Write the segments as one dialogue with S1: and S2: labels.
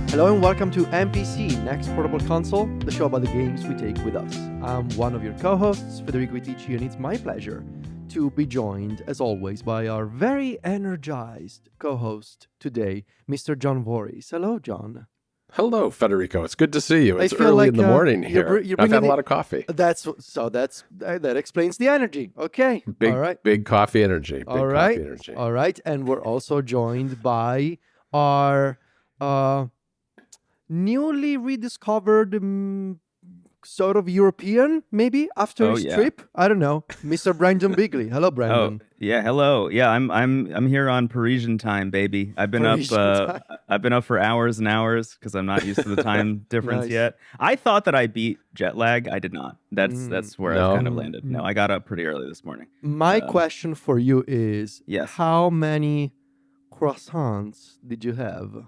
S1: Hello and welcome to NPC, Next Portable Console, the show about the games we take with us. I'm one of your co-hosts, Federico, and it's my pleasure to be joined, as always, by our very energized co-host today, Mr. John Voorhees. Hello, John.
S2: Hello, Federico. It's good to see you. It's early in the morning here. I've had a lot of coffee.
S1: That explains the energy. Okay.
S2: Big,
S1: all right.
S2: Big coffee energy.
S1: All right. And we're also joined by our newly rediscovered sort of European, maybe after his trip. I don't know, Mr. Brendon Bigley. Hello, Brendon.
S3: Oh yeah, hello. Yeah, I'm here on Parisian time, baby. I've been up for hours and hours because I'm not used to the time difference yet. I thought that I beat jet lag. I did not. That's where I kind of landed. No, I got up pretty early this morning.
S1: My question for you is,
S3: yes,
S1: how many croissants did you have?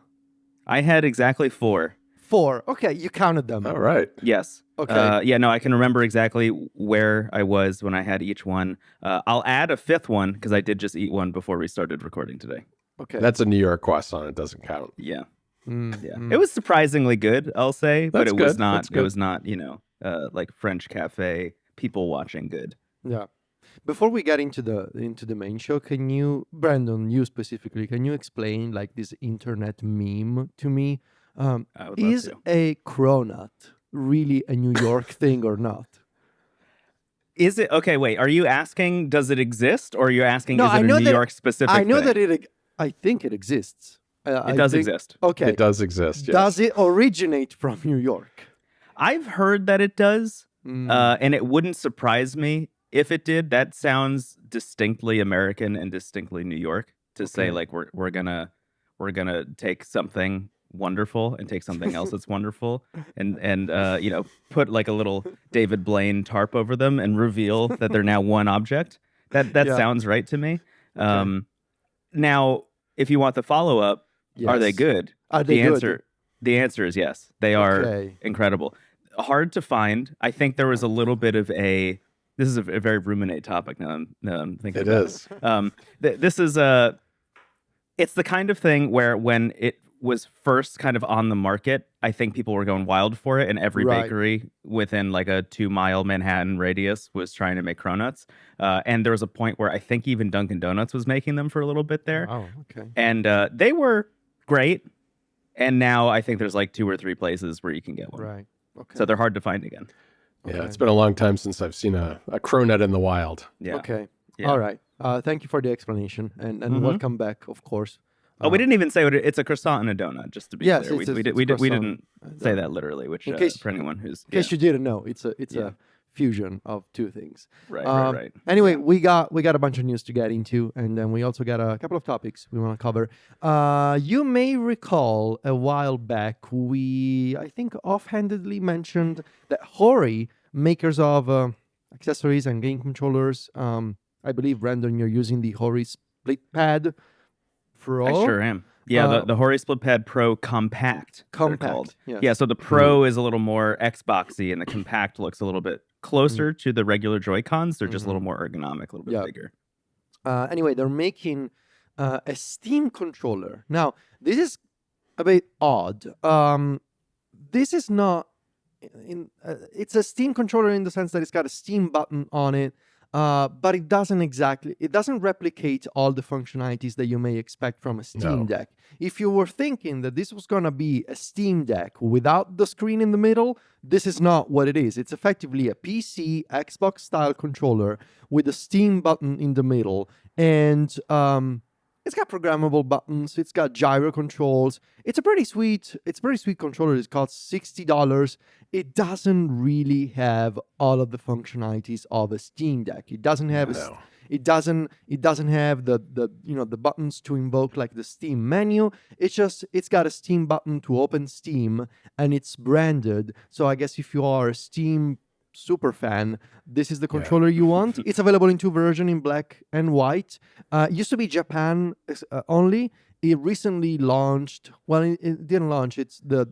S3: I had exactly 4.
S1: 4. Okay, you counted them.
S2: All right.
S3: Yes.
S1: Okay.
S3: Yeah, no, I can remember exactly where I was when I had each one. I'll add a 5th one because I did just eat one before we started recording today.
S1: Okay.
S2: That's a New York croissant. It doesn't count.
S3: Yeah. It was surprisingly good, I'll say, but it was not. It was not, like French cafe people watching good.
S1: Yeah. Before we get into the main show, can you, Brendon, you specifically, can you explain like this internet meme to me? Is a cronut really a New York thing or not?
S3: Is it? Okay, wait. Are you asking, does it exist? Or are you asking, is it a New York specific thing?
S1: I know that I think it exists.
S3: It does exist.
S1: Okay.
S2: It does exist, yes.
S1: Does it originate from New York?
S3: I've heard that it does, and it wouldn't surprise me if it did. That sounds distinctly American and distinctly New York to say like we're gonna take something wonderful and take something else that's wonderful and put like a little David Blaine tarp over them and reveal that they're now one object. That sounds right to me. Okay. Now, if you want the follow up, are they good?
S1: Are they
S3: good? The answer is yes. They are incredible. Hard to find. I think there was a little bit of this is a very ruminate topic now I'm thinking about it. This is it's the kind of thing where when it was first kind of on the market, I think people were going wild for it, and every bakery within like a 2-mile Manhattan radius was trying to make cronuts. And there was a point where I think even Dunkin' Donuts was making them for a little bit there.
S1: Oh, okay.
S3: And they were great. And now I think there's like 2 or 3 places where you can get one.
S1: Right. Okay.
S3: So they're hard to find again.
S2: Yeah, it's been a long time since I've seen a cronut in the wild.
S3: Yeah.
S1: Okay.
S3: Yeah.
S1: All right. Thank you for the explanation, and welcome back, of course.
S3: We didn't even say it's a croissant and a donut, just to be clear. We didn't say that literally, which for anyone who's...
S1: In case you didn't know, it's a fusion of 2 things.
S3: Right.
S1: Anyway, we got a bunch of news to get into, and then we also got a couple of topics we want to cover. You may recall a while back, I think offhandedly mentioned that Hori, makers of accessories and game controllers, I believe, Brendon, you're using the Hori Split Pad Pro.
S3: I sure am. Yeah, the Hori Split Pad Pro Compact.
S1: Compact.
S3: Yes. Yeah, so the Pro is a little more Xboxy, and the Compact looks a little bit closer to the regular Joy-Cons. They're just a little more ergonomic, a little bit bigger.
S1: Anyway, they're making a Steam controller. Now, this is a bit odd. This is not... it's a Steam controller in the sense that it's got a Steam button on it. But it doesn't replicate all the functionalities that you may expect from a Steam Deck. If you were thinking that this was going to be a Steam Deck without the screen in the middle, this is not what it is. It's effectively a PC, Xbox style controller with a Steam button in the middle. And it's got programmable buttons. It's got gyro controls. It's a pretty sweet controller. It costs $60. It doesn't really have all of the functionalities of a Steam Deck. It doesn't have it doesn't have the buttons to invoke like the Steam menu. It's got a Steam button to open Steam, and it's branded. So I guess if you are a Steam super fan, this is the controller you want. It's available in 2 versions, in black and white. It used to be Japan only. It recently launched. Well, it didn't launch. It's the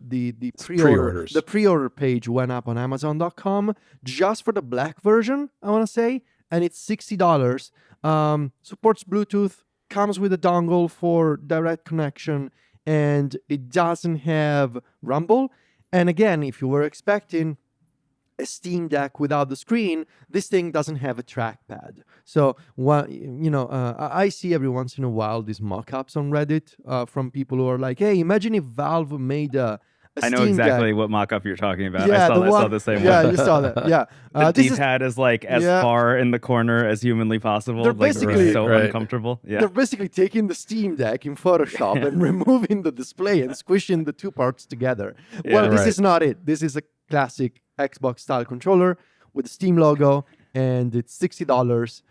S2: pre-orders.
S1: The pre-order page went up on Amazon.com just for the black version, I want to say, and it's $60. Supports Bluetooth, comes with a dongle for direct connection, and it doesn't have rumble. And again, if you were expecting a Steam Deck without the screen, this thing doesn't have a trackpad. So, I see every once in a while these mock-ups on Reddit from people who are like, hey, imagine if Valve made a
S3: I know
S1: Steam
S3: exactly
S1: Deck.
S3: what mock-up you're talking about.
S1: Yeah,
S3: I saw the same
S1: yeah,
S3: one.
S1: you saw that. Yeah.
S3: The D-pad is like as far in the corner as humanly possible.
S1: They're
S3: like
S1: basically
S3: so uncomfortable. Yeah.
S1: They're basically taking the Steam Deck in Photoshop and removing the display and squishing the two parts together. Well, this is not it. This is a classic Xbox style controller with the Steam logo, and it's $60.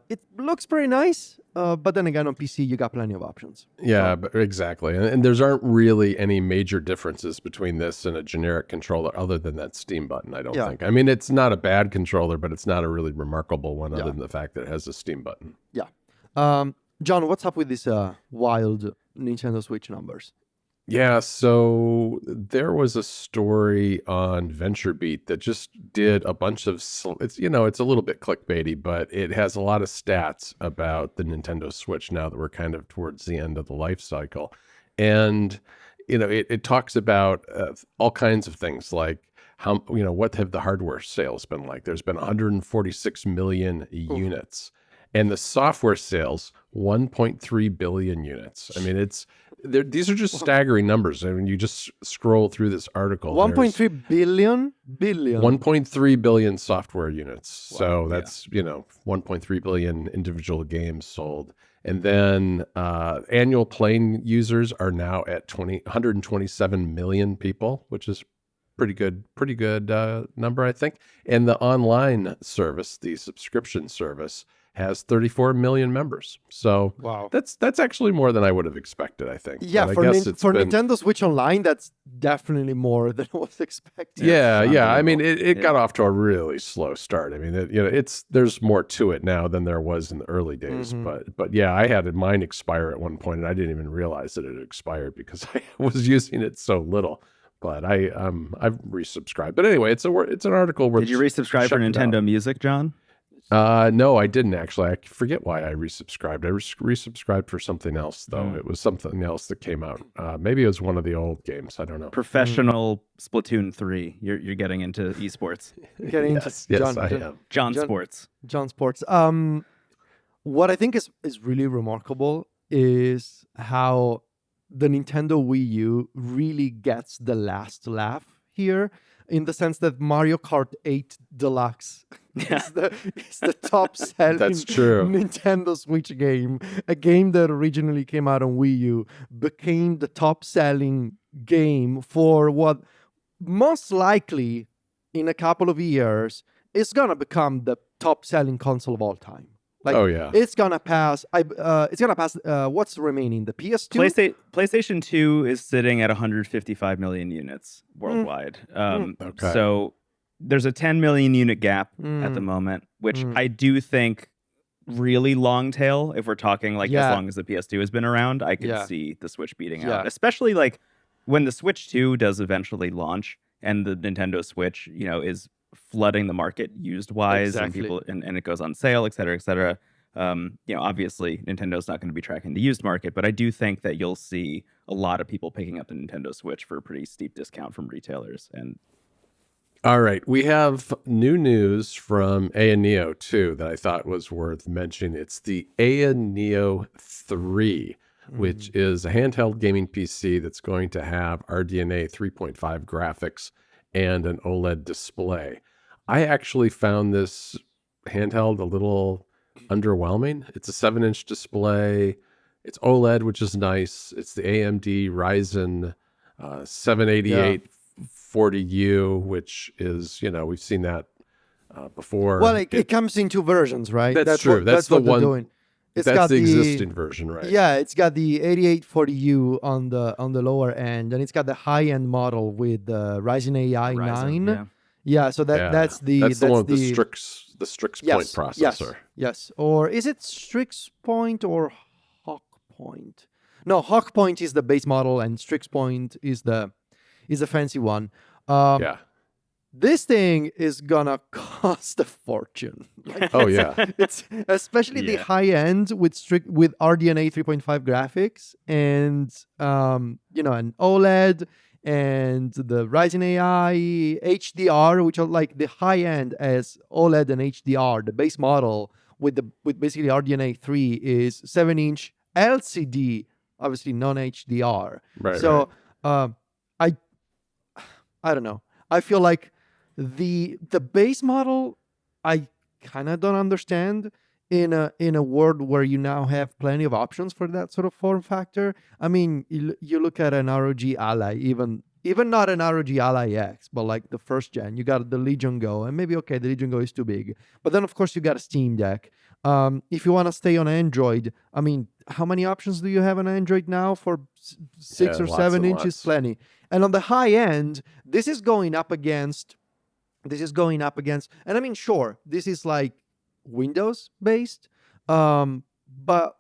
S1: It looks pretty nice, but then again, on PC, you got plenty of options.
S2: Yeah, but exactly. And there's aren't really any major differences between this and a generic controller other than that Steam button, I don't think. I mean, it's not a bad controller, but it's not a really remarkable one other than the fact that it has a Steam button.
S1: Yeah. John, what's up with these wild Nintendo Switch numbers?
S2: Yeah, so there was a story on VentureBeat that just did a bunch of, it's a little bit clickbaity, but it has a lot of stats about the Nintendo Switch now that we're kind of towards the end of the life cycle. And, it talks about all kinds of things like how, what have the hardware sales been like? There's been 146 million units. And the software sales, 1.3 billion units. I mean, these are just staggering numbers. I mean, you just scroll through this article.
S1: 1.3 billion?
S2: 1.3 billion software units.
S1: Wow.
S2: So that's, 1.3 billion individual games sold. And then annual playing users are now at 127 million people, which is pretty good number, I think. And the online service, the subscription service, has 34 million members. So that's actually more than I would have expected, I think.
S1: Yeah,
S2: but
S1: for Nintendo Switch Online, that's definitely more than I was expecting.
S2: Yeah. I mean, it got off to a really slow start. I mean, there's more to it now than there was in the early days. But yeah, I had mine expire at one point, and I didn't even realize that it had expired because I was using it so little. But I've resubscribed. But anyway, it's an article where
S3: did you resubscribe for Nintendo Music, John?
S2: No, I didn't actually. I forget why I resubscribed. I resubscribed for something else, though. It was something else that came out. Maybe it was one of the old games. I don't know.
S3: Professional Splatoon 3. You're getting into esports.
S2: Yes, I am.
S3: John Sports.
S1: What I think is really remarkable is how the Nintendo Wii U really gets the last laugh here, in the sense that Mario Kart 8 Deluxe is the top selling Nintendo Switch game. A game that originally came out on Wii U became the top selling game for what most likely in a couple of years is going to become the top selling console of all time. Like, it's gonna pass. What's remaining? The PS2.
S3: PlayStation 2 is sitting at 155 million units worldwide. So there's a 10 million unit gap at the moment, which I do think really long tail. If we're talking like as long as the PS2 has been around, I could see the Switch beating out. Especially like when the Switch 2 does eventually launch and the Nintendo Switch, is flooding the market used wise and people and it goes on sale, et cetera. Obviously Nintendo's not going to be tracking the used market, but I do think that you'll see a lot of people picking up the Nintendo Switch for a pretty steep discount from retailers. And
S2: all right, we have new news from AYANEO too that I thought was worth mentioning. It's the AYANEO 3, which is a handheld gaming PC that's going to have RDNA 3.5 graphics and an OLED display. I actually found this handheld a little underwhelming. It's a 7-inch display. It's OLED, which is nice. It's the AMD Ryzen 78840U, which is, we've seen that before.
S1: Well, it comes in two versions, right?
S2: That's true. That's the one.
S1: Doing.
S2: That's the existing version, right?
S1: Yeah, it's got the 8840U on the lower end, and it's got the high-end model with the Ryzen AI 9. Yeah, so that's the
S2: one with the Strix Point processor.
S1: Yes. Or is it Strix Point or Hawk Point? No, Hawk Point is the base model, and Strix Point is the fancy one. this thing is gonna cost a fortune. Like,
S2: Oh yeah.
S1: it's especially the
S3: Yeah.
S1: high end with RDNA 3.5 graphics and an OLED and the Ryzen AI HDR, which are like the high end as OLED and HDR. The base model with basically RDNA 3 is 7-inch LCD, obviously non HDR.
S2: Right.
S1: So I I don't know. I feel like the base model I kind of don't understand in a world where you now have plenty of options for that sort of form factor. I mean, you look at an ROG Ally, even not an ROG Ally X, but like the first gen, you got the Legion Go, and maybe okay, the Legion Go is too big, but then of course you got a Steam Deck. If you want to stay on Android, I mean, how many options do you have on Android now for 6
S2: Yeah,
S1: or
S2: lots
S1: 7
S2: and
S1: inches?
S2: lots.
S1: Plenty. And on the high end, this is going up against, and I mean, sure, this is like Windows based, but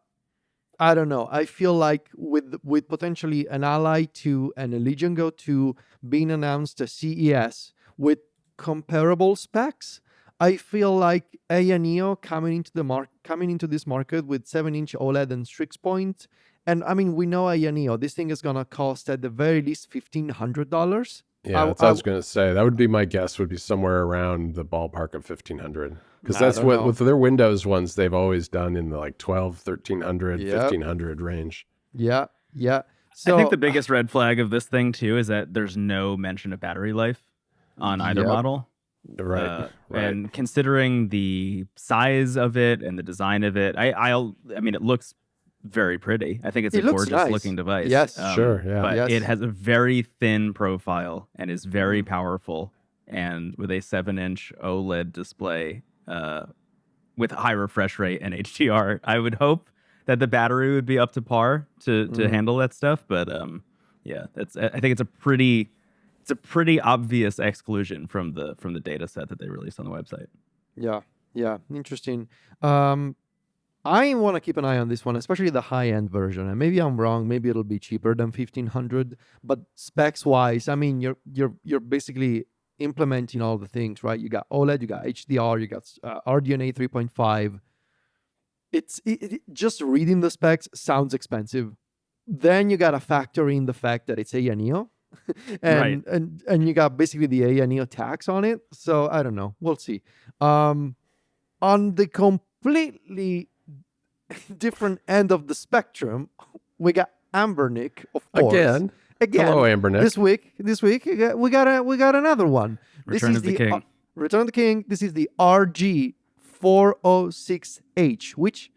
S1: I don't know. I feel like with potentially an Ally 2 and a Legion Go 2 being announced at CES with comparable specs, I feel like AYANEO coming into this market with 7-inch OLED and Strix Point. And I mean, we know AYANEO. This thing is gonna cost at the very least $1,500.
S2: Yeah, that's what I was going to say. That would be my guess. Would be somewhere around the ballpark of 1,500, because
S1: I
S2: that's
S1: don't
S2: what
S1: know.
S2: with their Windows ones they've always done in the like 12, 1,300,
S1: Yep.
S2: 1,500 range.
S1: Yeah. So
S3: I think the biggest red flag of this thing too is that there's no mention of battery life on either
S1: Yep.
S3: model.
S2: Right.
S3: And considering the size of it and the design of it, I mean, it looks very pretty. I think it's
S1: It
S3: a
S1: looks
S3: gorgeous
S1: nice.
S3: looking device.
S1: Yes.
S2: Sure, yeah.
S3: But
S1: Yes.
S3: it has a very thin profile and is very powerful. And with a 7-inch OLED display with high refresh rate and HDR, I would hope that the battery would be up to par to handle that stuff. But yeah, I think it's a pretty obvious exclusion from the data set that they released on the website.
S1: Yeah, interesting. I want to keep an eye on this one, especially the high-end version. And maybe I'm wrong. Maybe it'll be cheaper than 1,500. But specs-wise, I mean, you're basically implementing all the things, right? You got OLED, you got HDR, you got RDNA 3.5. Just reading the specs sounds expensive. Then you got to factor in the fact that it's AYANEO.
S3: Right.
S1: and you got basically the AYANEO tax on it. So I don't know. We'll see. On the completely different end of the spectrum, we got Anbernic, of course.
S2: Again. Hello, Anbernic.
S1: This week we got another one.
S3: Return of the King.
S1: Return of the King. This is the RG406H, which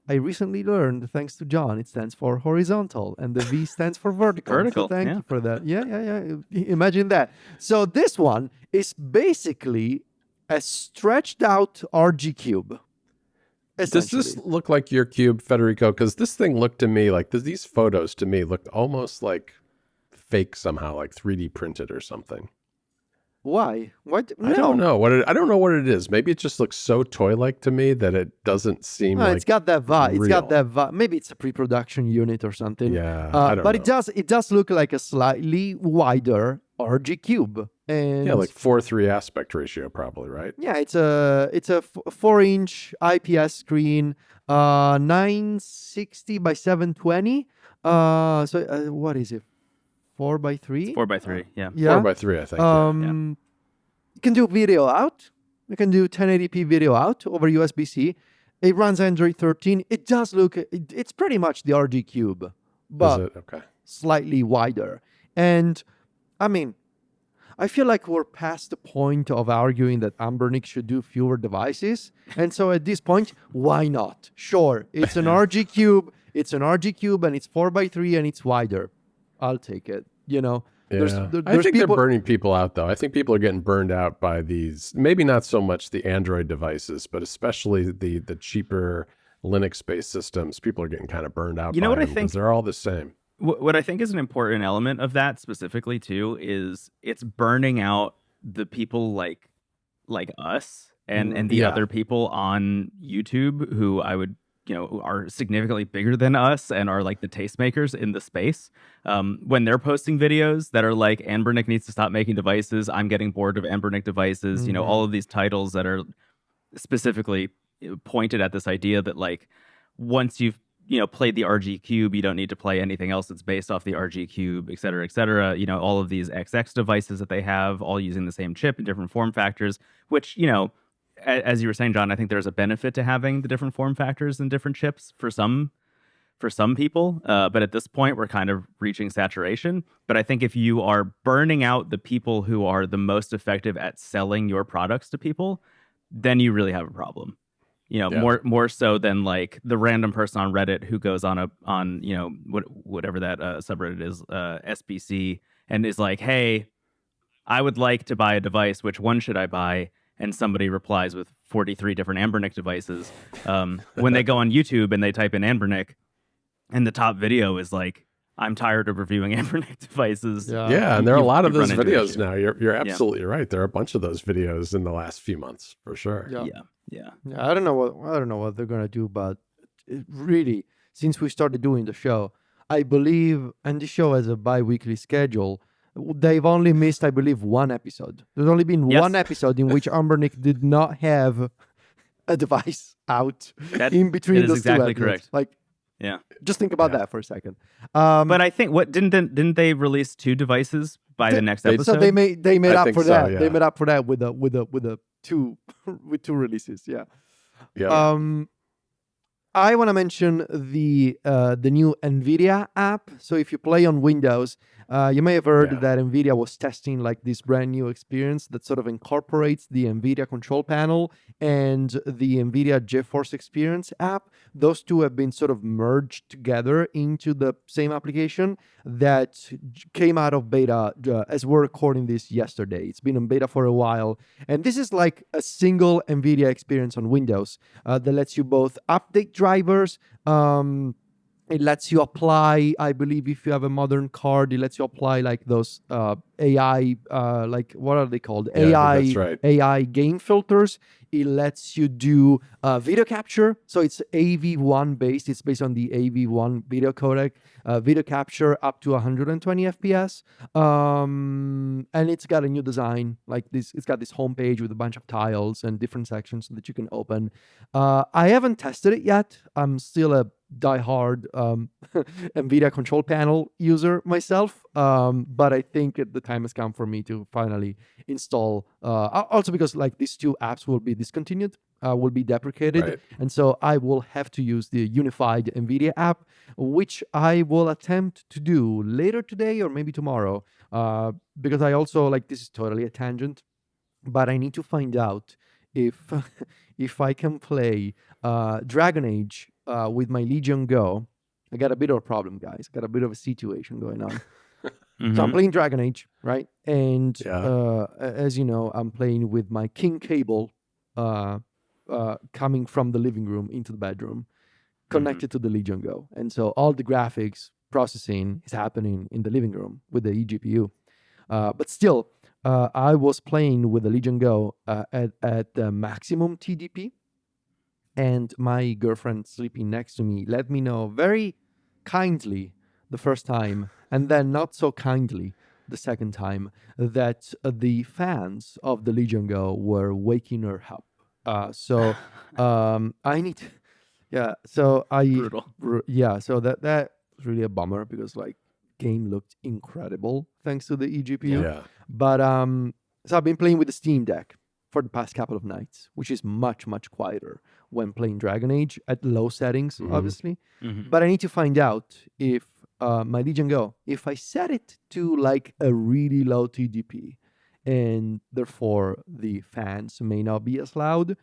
S1: I recently learned, thanks to John, it stands for horizontal, and the V stands for vertical.
S3: Vertical,
S1: So thank
S3: yeah.
S1: you for that. Yeah. Imagine that. So this one is basically a stretched out RG cube.
S2: Does this look like your cube, Federico? Because this thing looked to me like these photos to me looked almost like fake somehow, like 3D printed or something.
S1: Why? What?
S2: I don't know I don't know what it is. Maybe it just looks so toy-like to me that it doesn't seem
S1: No,
S2: like
S1: it's got that vibe. It's got
S2: real.
S1: that vibe. Maybe it's a pre-production unit or something.
S2: Yeah, I don't
S1: but
S2: know.
S1: it does look like a slightly wider RG cube. And
S2: Yeah, like 4:3 aspect ratio, probably, right?
S1: yeah, it's a 4-inch IPS screen, 960 by 720. What is it? 4x3?
S3: 4x3, yeah.
S1: Yeah.
S2: 4:3, I think. Yeah.
S1: You can do video out. You can do 1080p video out over USB-C. It runs Android 13. It does look. It's pretty much the RG Cube,
S2: Is
S1: but
S2: it? Okay.
S1: slightly wider. And I mean, I feel like we're past the point of arguing that Anbernic should do fewer devices. And so at this point, why not? Sure, it's an RG Cube. It's an RG Cube, and it's 4x3, and it's wider. I'll take it. You know,
S2: Yeah. I think they're burning people out, though. I think people are getting burned out by these. Maybe not so much the Android devices, but especially the cheaper Linux-based systems. People are getting kind of burned out.
S3: You know
S2: by
S3: what I
S2: them
S3: think?
S2: 'cause they're all the same.
S3: What I think is an important element of that specifically too is it's burning out the people like us and the
S2: Yeah.
S3: other people on YouTube who I would are significantly bigger than us and are like the tastemakers in the space, when they're posting videos that are like, Anbernic needs to stop making devices, I'm getting bored of Anbernic devices, all of these titles that are specifically pointed at this idea that like once you've played the RG Cube, you don't need to play anything else that's based off the RG Cube, et cetera, et cetera. All of these XX devices that they have, all using the same chip in different form factors, which, as you were saying, John, I think there's a benefit to having the different form factors and different chips for some people. But at this point, we're kind of reaching saturation. But I think if you are burning out the people who are the most effective at selling your products to people, then you really have a problem. More so than like the random person on Reddit who goes on whatever that subreddit is, SBC, and is like, hey, I would like to buy a device. Which one should I buy? And somebody replies with 43 different Anbernic devices. When they go on YouTube and they type in Anbernic, and the top video is like, I'm tired of reviewing Anbernic devices.
S2: Yeah, and there are a lot of those videos now. You're absolutely right. There are a bunch of those videos in the last few months, for sure.
S1: Yeah. I don't know what they're gonna do, but really, since we started doing the show, I believe, and the show has a bi-weekly schedule, they've only missed, I believe, one episode. There's only been one episode in which Anbernic did not have a device out in between those exactly two episodes. Correct. Like, just think about that for a second.
S3: But I think didn't they release 2 devices by the next episode?
S1: So they made up for that. They made up for that with a two releases. I want to mention the new NVIDIA app. So if you play on Windows, you may have heard that NVIDIA was testing like this brand new experience that sort of incorporates the NVIDIA control panel and the NVIDIA GeForce Experience app. Those two have been sort of merged together into the same application that came out of beta as we're recording this yesterday. It's been in beta for a while. And this is like a single NVIDIA experience on Windows that lets you both update drivers. It lets you apply, I believe, if you have a modern card, it lets you apply like those AI, like what are they called? AI game filters. It lets you do video capture. So it's AV1 based. It's based on the AV1 video codec. Video capture up to 120 FPS. And it's got a new design like this. It's got this homepage with a bunch of tiles and different sections that you can open. I haven't tested it yet. I'm still a diehard NVIDIA control panel user myself. But I think the time has come for me to finally install. Also because like these two apps will be discontinued, will be deprecated. Right. And so I will have to use the unified NVIDIA app, which I will attempt to do later today or maybe tomorrow. Because I also, like, this is totally a tangent, but I need to find out if I can play Dragon Age with my Legion Go. I got a bit of a problem, guys. Got a bit of a situation going on. So I'm playing Dragon Age, right? And as you know, I'm playing with my King cable coming from the living room into the bedroom, connected to the Legion Go. And so all the graphics processing is happening in the living room with the eGPU. But still, I was playing with the Legion Go at the maximum TDP. And my girlfriend sleeping next to me let me know very kindly the first time, and then not so kindly the second time, that the fans of the Legion Go were waking her up. So I need to, so I...
S3: Brutal.
S1: So that was really a bummer because like game looked incredible thanks to the eGPU. Yeah. But so I've been playing with the Steam Deck for the past couple of nights, which is much, much quieter when playing Dragon Age at low settings, obviously. But I need to find out if my Legion Go, if I set it to like a really low TDP, and therefore the fans may not be as loud,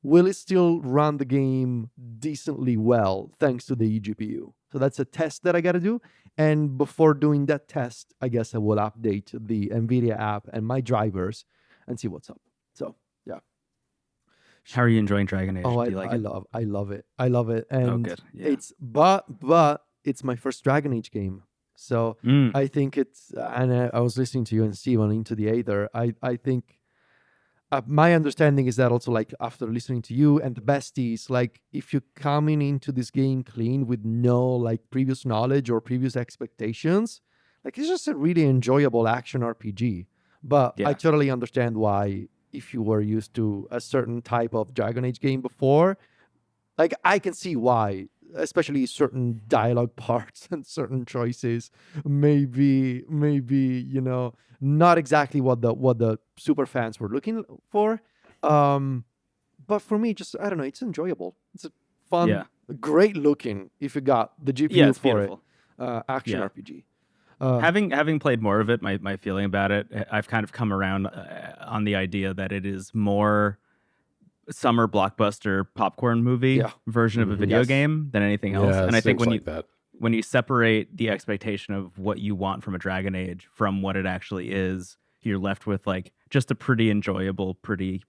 S1: will it still run the game decently well thanks to the eGPU? So that's a test that I got to do. And before doing that test, I guess I will update the NVIDIA app and my drivers and see what's up. So, yeah.
S3: How are you enjoying Dragon Age?
S1: Oh,
S3: Do you like it?
S1: I love it. And
S3: good. Yeah.
S1: It's but it's my first Dragon Age game. So I think it's, and I was listening to you and Steve on Into the Aether. I think my understanding is that also, like, after listening to you and the besties, like, if you're coming into this game clean with no like previous knowledge or previous expectations, like, it's just a really enjoyable action RPG. But I totally understand why, if you were used to a certain type of Dragon Age game before, like, I can see why, especially certain dialogue parts and certain choices, maybe not exactly what the super fans were looking for. But for me, just, I don't know, it's enjoyable. It's a fun, great looking, if you got the GPU for beautiful. Action RPG.
S3: Having played more of it, my feeling about it, I've kind of come around on the idea that it is more summer blockbuster popcorn movie version of a video game than anything else. And I think when you separate the expectation of what you want from a Dragon Age from what it actually is, you're left with like just a pretty enjoyable, pretty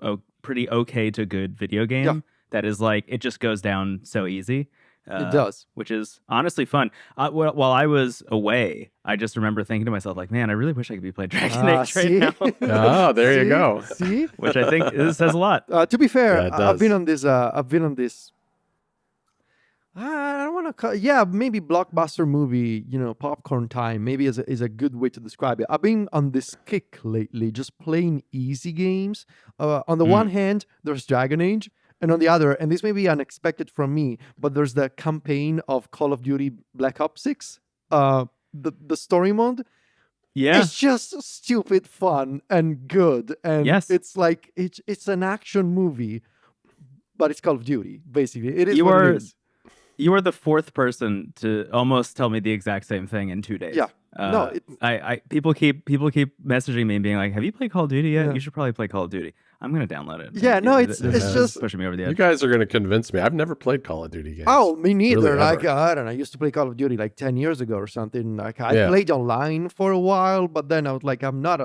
S3: okay to good video game that is like, it just goes down so easy.
S1: It does,
S3: which is honestly fun. While I was away, I just remember thinking to myself, like, man, I really wish I could be playing Dragon Age right now.
S2: Oh, there you go.
S1: See,
S3: which I think says a lot.
S1: To be fair, I've been on this. I don't want to call, maybe blockbuster movie. Popcorn time. Maybe is a good way to describe it. I've been on this kick lately, just playing easy games. On the one hand, there's Dragon Age. And on the other, and this may be unexpected from me, but there's the campaign of Call of Duty Black Ops 6, the story mode.
S3: Yeah.
S1: It's just stupid fun and good. And it's like, it's an action movie, but it's Call of Duty, basically. It is what it is.
S3: You are the fourth person to almost tell me the exact same thing in 2 days.
S1: Yeah. No,
S3: people keep messaging me and being like, "Have you played Call of Duty yet? You should probably play Call of Duty." I'm gonna download it.
S1: Yeah, no, it's just
S3: pushing me over the edge.
S2: You guys are gonna convince me. I've never played Call of Duty games.
S1: Oh, me neither.
S2: Really,
S1: like I don't know. I used to play Call of Duty like 10 years ago or something. Like I played online for a while, but then I was like, I'm not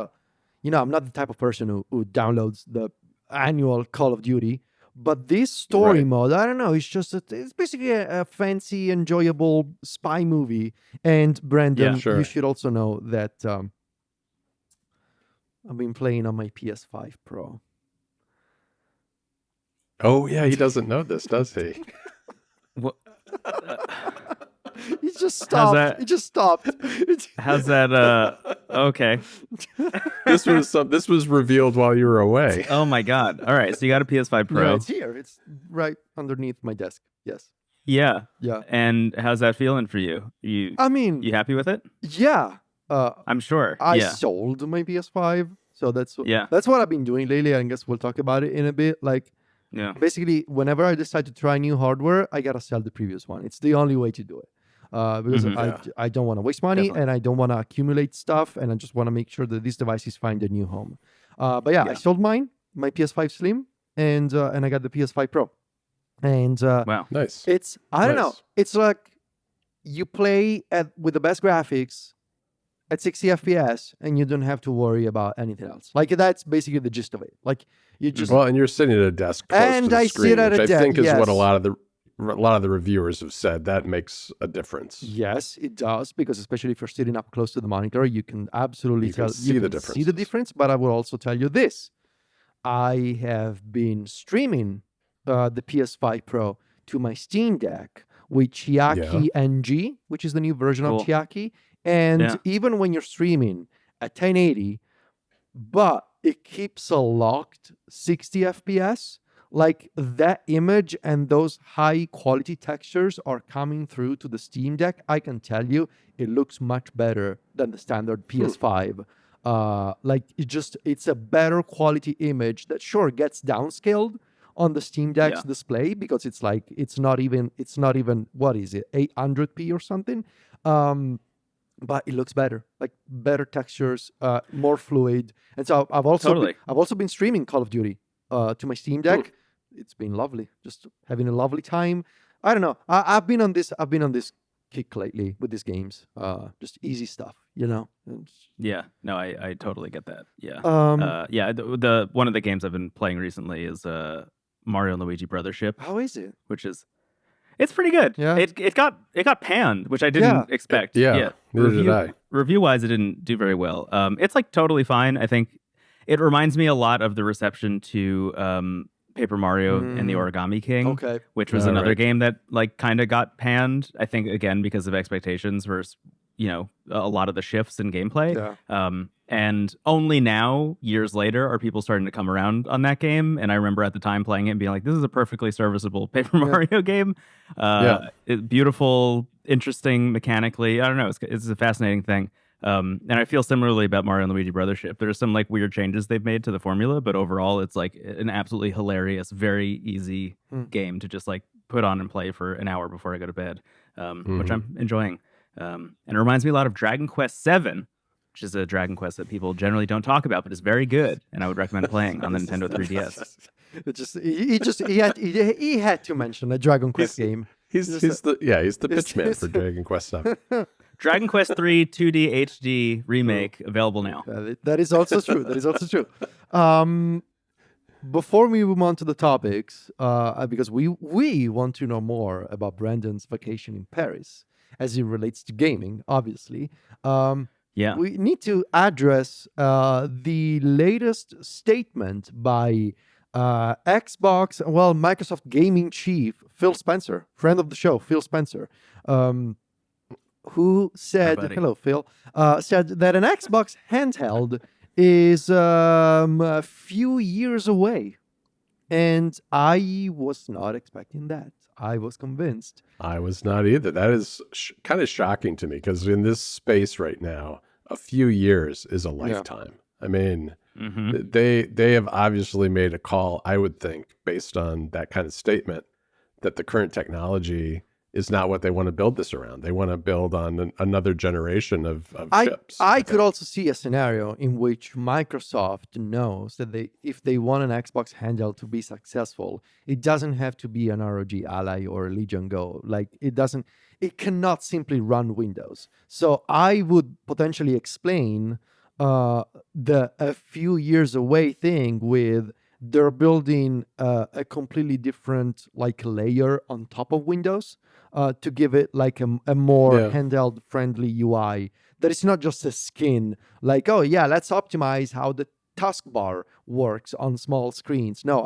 S1: the type of person who downloads the annual Call of Duty. But this story mode, I don't know. It's basically a fancy, enjoyable spy movie. And Brendon, you should also know that I've been playing on my PS5 Pro.
S2: Oh yeah, he doesn't know this, does he?
S3: What?
S1: He just stopped. He just stopped.
S3: How's that? Okay.
S2: This was revealed while you were away.
S3: Oh my God! All right, so you got a PS5 Pro.
S1: Yeah, it's here. It's right underneath my desk. Yes.
S3: Yeah.
S1: Yeah.
S3: And how's that feeling for you? You happy with it?
S1: Yeah.
S3: I'm sure.
S1: I sold my PS5, so that's what I've been doing lately. I guess we'll talk about it in a bit. Like, basically, whenever I decide to try new hardware, I gotta sell the previous one. It's the only way to do it. Because I don't want to waste money and I don't want to accumulate stuff, and I just want to make sure that these devices find a new home. But I sold my PS5 Slim, and I got the PS5 Pro. And
S2: wow, nice.
S1: It's I don't know. It's like you play with the best graphics at 60 FPS, and you don't have to worry about anything else. Like that's basically the gist of it. Like you just
S2: and you're sitting at a desk close to the screen, which I think is what a lot of the reviewers have said. That makes a difference.
S1: Yes, it does, because especially if you're sitting up close to the monitor, you can absolutely see the difference. But I will also tell you this. I have been streaming the PS5 Pro to my Steam Deck with Chiaki NG, which is the new version of Chiaki. And even when you're streaming at 1080, but it keeps a locked 60 FPS, like that image and those high quality textures are coming through to the Steam Deck. I can tell you it looks much better than the standard PS5. Like it's a better quality image that gets downscaled on the Steam Deck's display, because it's not even what is it, 800p or something. But it looks better, like better textures, more fluid. And so I've also been streaming Call of Duty to my Steam Deck. It's been lovely, just having a lovely time. I don't know. I've been on this kick lately with these games. Just easy stuff,
S3: Yeah. No, I totally get that. Yeah. The one of the games I've been playing recently is Mario and Luigi Brothership.
S1: How is it?
S3: It's pretty good.
S1: Yeah.
S3: It got panned, which I didn't expect.
S2: Neither did I.
S3: Review wise, it didn't do very well. It's like totally fine. I think It reminds me a lot of the reception to Paper Mario and the Origami King,
S1: Okay.
S3: which was another game that like kind of got panned. I think again because of expectations versus a lot of the shifts in gameplay.
S1: Yeah.
S3: And only now, years later, are people starting to come around on that game. And I remember at the time playing it and being like, this is a perfectly serviceable Paper Mario game. Beautiful, interesting mechanically. I don't know. It's a fascinating thing. And I feel similarly about Mario and Luigi Brothership. There's some like weird changes they've made to the formula, but overall, it's like an absolutely hilarious, very easy game to just like put on and play for an hour before I go to bed, which I'm enjoying. And it reminds me a lot of Dragon Quest VII, which is a Dragon Quest that people generally don't talk about, but is very good, and I would recommend playing on the Nintendo 3DS.
S1: He had to mention a Dragon Quest game.
S2: He's the pitchman for Dragon Quest VII.
S3: Dragon Quest 3 2D HD remake available now.
S1: That is also true. Before we move on to the topics, because we want to know more about Brendon's vacation in Paris as it relates to gaming, obviously. We need to address the latest statement by Microsoft gaming chief Phil Spencer, friend of the show, Phil Spencer, who said, hello, Phil, said that an Xbox handheld is a few years away. And I was not expecting that. I was convinced.
S2: I was not either. That is kind of shocking to me because in this space right now, a few years is a lifetime. I mean, they have obviously made a call, I would think, based on that kind of statement, that the current technology is not what they want to build this around. They want to build on another generation of chips.
S1: I could also see a scenario in which Microsoft knows that if they want an Xbox handheld to be successful, it doesn't have to be an ROG Ally or a Legion Go. Like it cannot simply run Windows. So I would potentially explain the a few years away thing with they're building a completely different like layer on top of Windows to give it like a more handheld friendly UI. That it's not just a skin like, oh yeah, let's optimize how the taskbar works on small screens. No,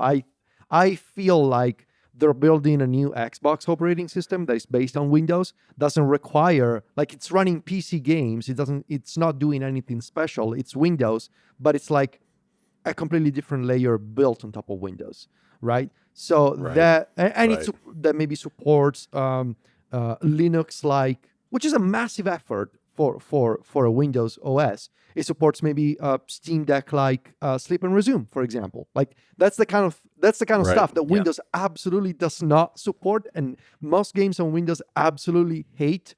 S1: I feel like they're building a new Xbox operating system that is based on Windows, doesn't require, like it's running PC games. It's not doing anything special. It's Windows, but it's like a completely different layer built on top of Windows, right? So that maybe supports Linux, like, which is a massive effort for a Windows OS. It supports maybe Steam Deck, like Sleep and Resume, for example. Like that's the kind of stuff that Windows absolutely does not support, and most games on Windows absolutely hate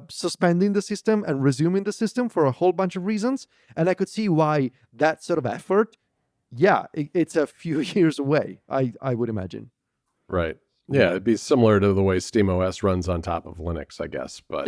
S1: suspending the system and resuming the system for a whole bunch of reasons. And I could see why that sort of effort, it's a few years away, I would imagine.
S2: Right. Yeah, it'd be similar to the way SteamOS runs on top of Linux, I guess. But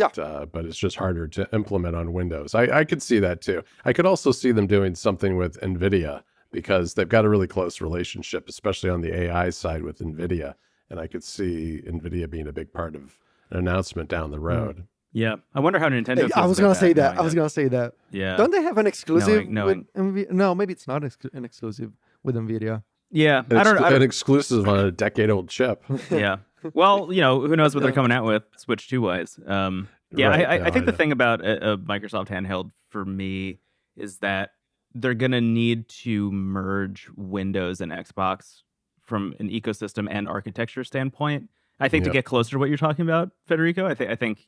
S2: it's just harder to implement on Windows. I could see that too. I could also see them doing something with NVIDIA because they've got a really close relationship, especially on the AI side with NVIDIA. And I could see NVIDIA being a big part of an announcement down the road.
S3: Yeah, I wonder how Nintendo.
S1: I was gonna say that.
S3: Yeah,
S1: don't they have an exclusive
S3: knowing.
S1: with NVIDIA? No, maybe it's not an exclusive with NVIDIA.
S3: Yeah,
S2: I don't know. An exclusive on a decade-old chip.
S3: Yeah. Well, who knows what they're coming out with Switch 2-wise. I think the thing about a Microsoft handheld for me is that they're gonna need to merge Windows and Xbox from an ecosystem and architecture standpoint. I think to get closer to what you're talking about, Federico. I think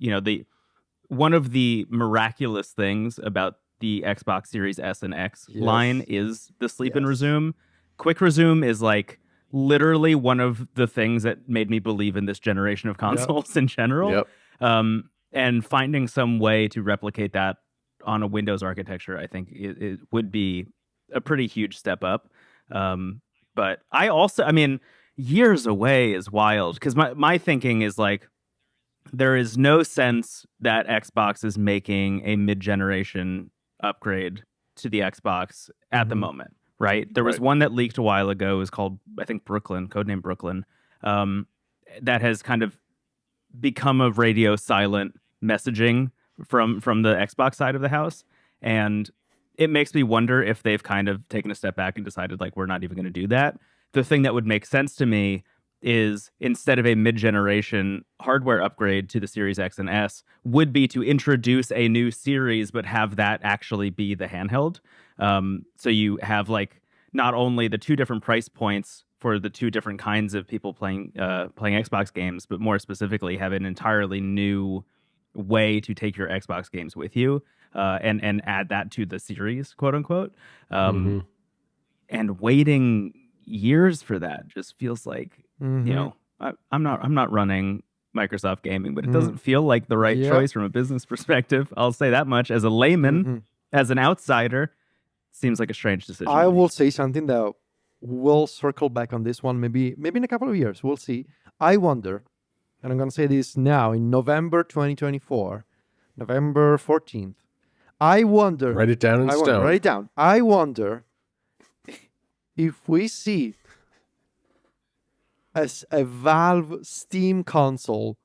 S3: one of the miraculous things about the Xbox Series S and X line is the sleep and resume. Quick resume is like literally one of the things that made me believe in this generation of consoles in general. And finding some way to replicate that on a Windows architecture, I think it would be a pretty huge step up. But years away is wild because my thinking is like, there is no sense that Xbox is making a mid-generation upgrade to the Xbox at the moment, right? There was one that leaked a while ago. It was called, I think, Brooklyn, codename Brooklyn, that has kind of become a radio silent messaging from the Xbox side of the house. And it makes me wonder if they've kind of taken a step back and decided like we're not even going to do that. The thing that would make sense to me is instead of a mid-generation hardware upgrade to the Series X and S would be to introduce a new series, but have that actually be the handheld. So you have like not only the two different price points for the two different kinds of people playing Xbox games, but more specifically have an entirely new way to take your Xbox games with you and add that to the series, quote unquote. And waiting years for that just feels like, you know, I'm not running Microsoft gaming, but it doesn't feel like the right choice from a business perspective. I'll say that much. As a layman, as an outsider, seems like a strange decision.
S1: I will say something that we'll circle back on this one, maybe in a couple of years. We'll see. I wonder, and I'm going to say this now, in November 2024, November 14th, I wonder...
S2: Write it down in stone.
S1: Write it down. I wonder if we see as a Valve Steam console,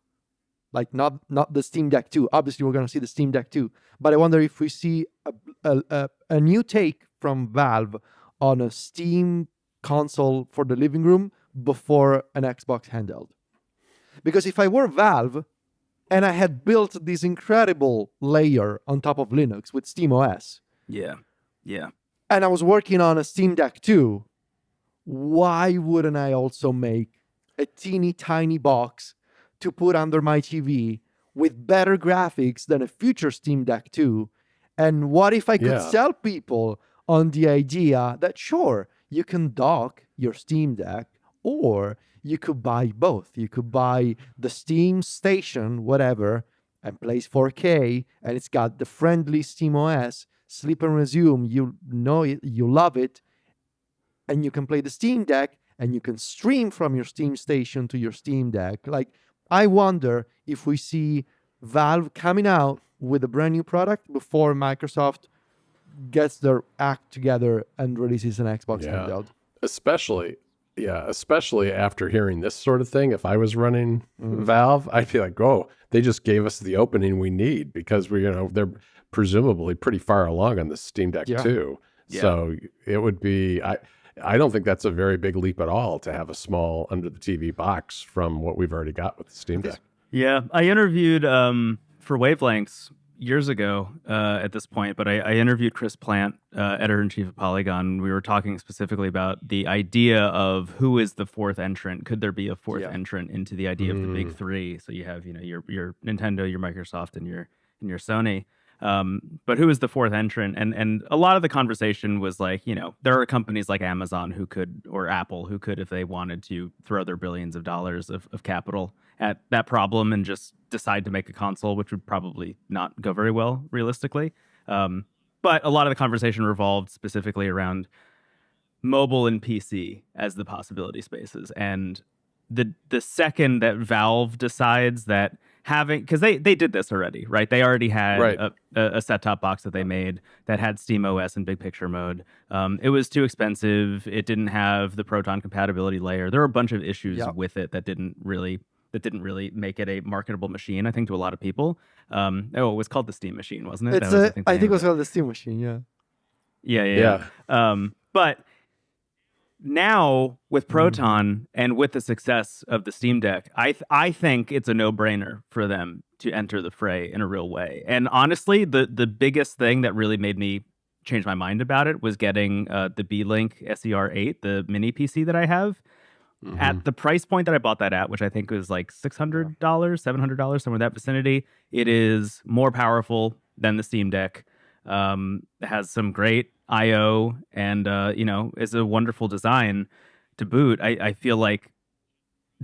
S1: like not the Steam Deck 2. Obviously, we're going to see the Steam Deck 2. But I wonder if we see a new take from Valve on a Steam console for the living room before an Xbox handheld. Because if I were Valve and I had built this incredible layer on top of Linux with SteamOS,
S3: yeah,
S1: and I was working on a Steam Deck 2, why wouldn't I also make a teeny tiny box to put under my TV with better graphics than a future Steam Deck 2? And what if I could sell people on the idea that, sure, you can dock your Steam Deck, or you could buy both. You could buy the Steam Station, whatever, and plays 4K, and it's got the friendly SteamOS, sleep and resume, you know it, you love it, and you can play the Steam Deck, and you can stream from your Steam Station to your Steam Deck. Like, I wonder if we see Valve coming out with a brand new product before Microsoft gets their act together and releases an Xbox handheld.
S2: Especially after hearing this sort of thing. If I was running Valve, I'd be like, oh, they just gave us the opening we need, because they're presumably pretty far along on the Steam Deck too. Yeah. So it would be, I don't think that's a very big leap at all to have a small under the TV box from what we've already got with the Steam Deck.
S3: Yeah, I interviewed for Wavelengths years ago at this point, but I interviewed Chris Plant, editor-in-chief of Polygon. We were talking specifically about the idea of who is the fourth entrant. Could there be a fourth entrant into the idea of the big three? So you have, your Nintendo, your Microsoft, and your Sony. But who is the fourth entrant? And a lot of the conversation was like, there are companies like Amazon who could, or Apple who could, if they wanted to, throw their billions of dollars of capital at that problem and just decide to make a console, which would probably not go very well realistically. But a lot of the conversation revolved specifically around mobile and PC as the possibility spaces. And the second that Valve decides that having, because they did this already, right? They already had a set-top box that they made that had SteamOS and big picture mode. It was too expensive. It didn't have the Proton compatibility layer. There were a bunch of issues with it that didn't really make it a marketable machine, I think, to a lot of people. It was called the Steam Machine, wasn't it?
S1: I think it was called the Steam Machine,
S3: Yeah. But now with Proton and with the success of the Steam Deck, I think it's a no-brainer for them to enter the fray in a real way. And honestly, the biggest thing that really made me change my mind about it was getting the B-Link SER8, the mini PC that I have. At the price point that I bought that at, which I think was like $600, $700, somewhere in that vicinity, it is more powerful than the Steam Deck. It has some great I/O and, is a wonderful design to boot. I feel like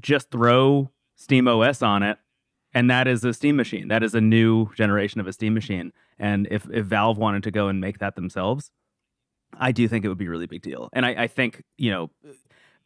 S3: just throw SteamOS on it, and that is a Steam machine. That is a new generation of a Steam machine. And if Valve wanted to go and make that themselves, I do think it would be a really big deal. And I think,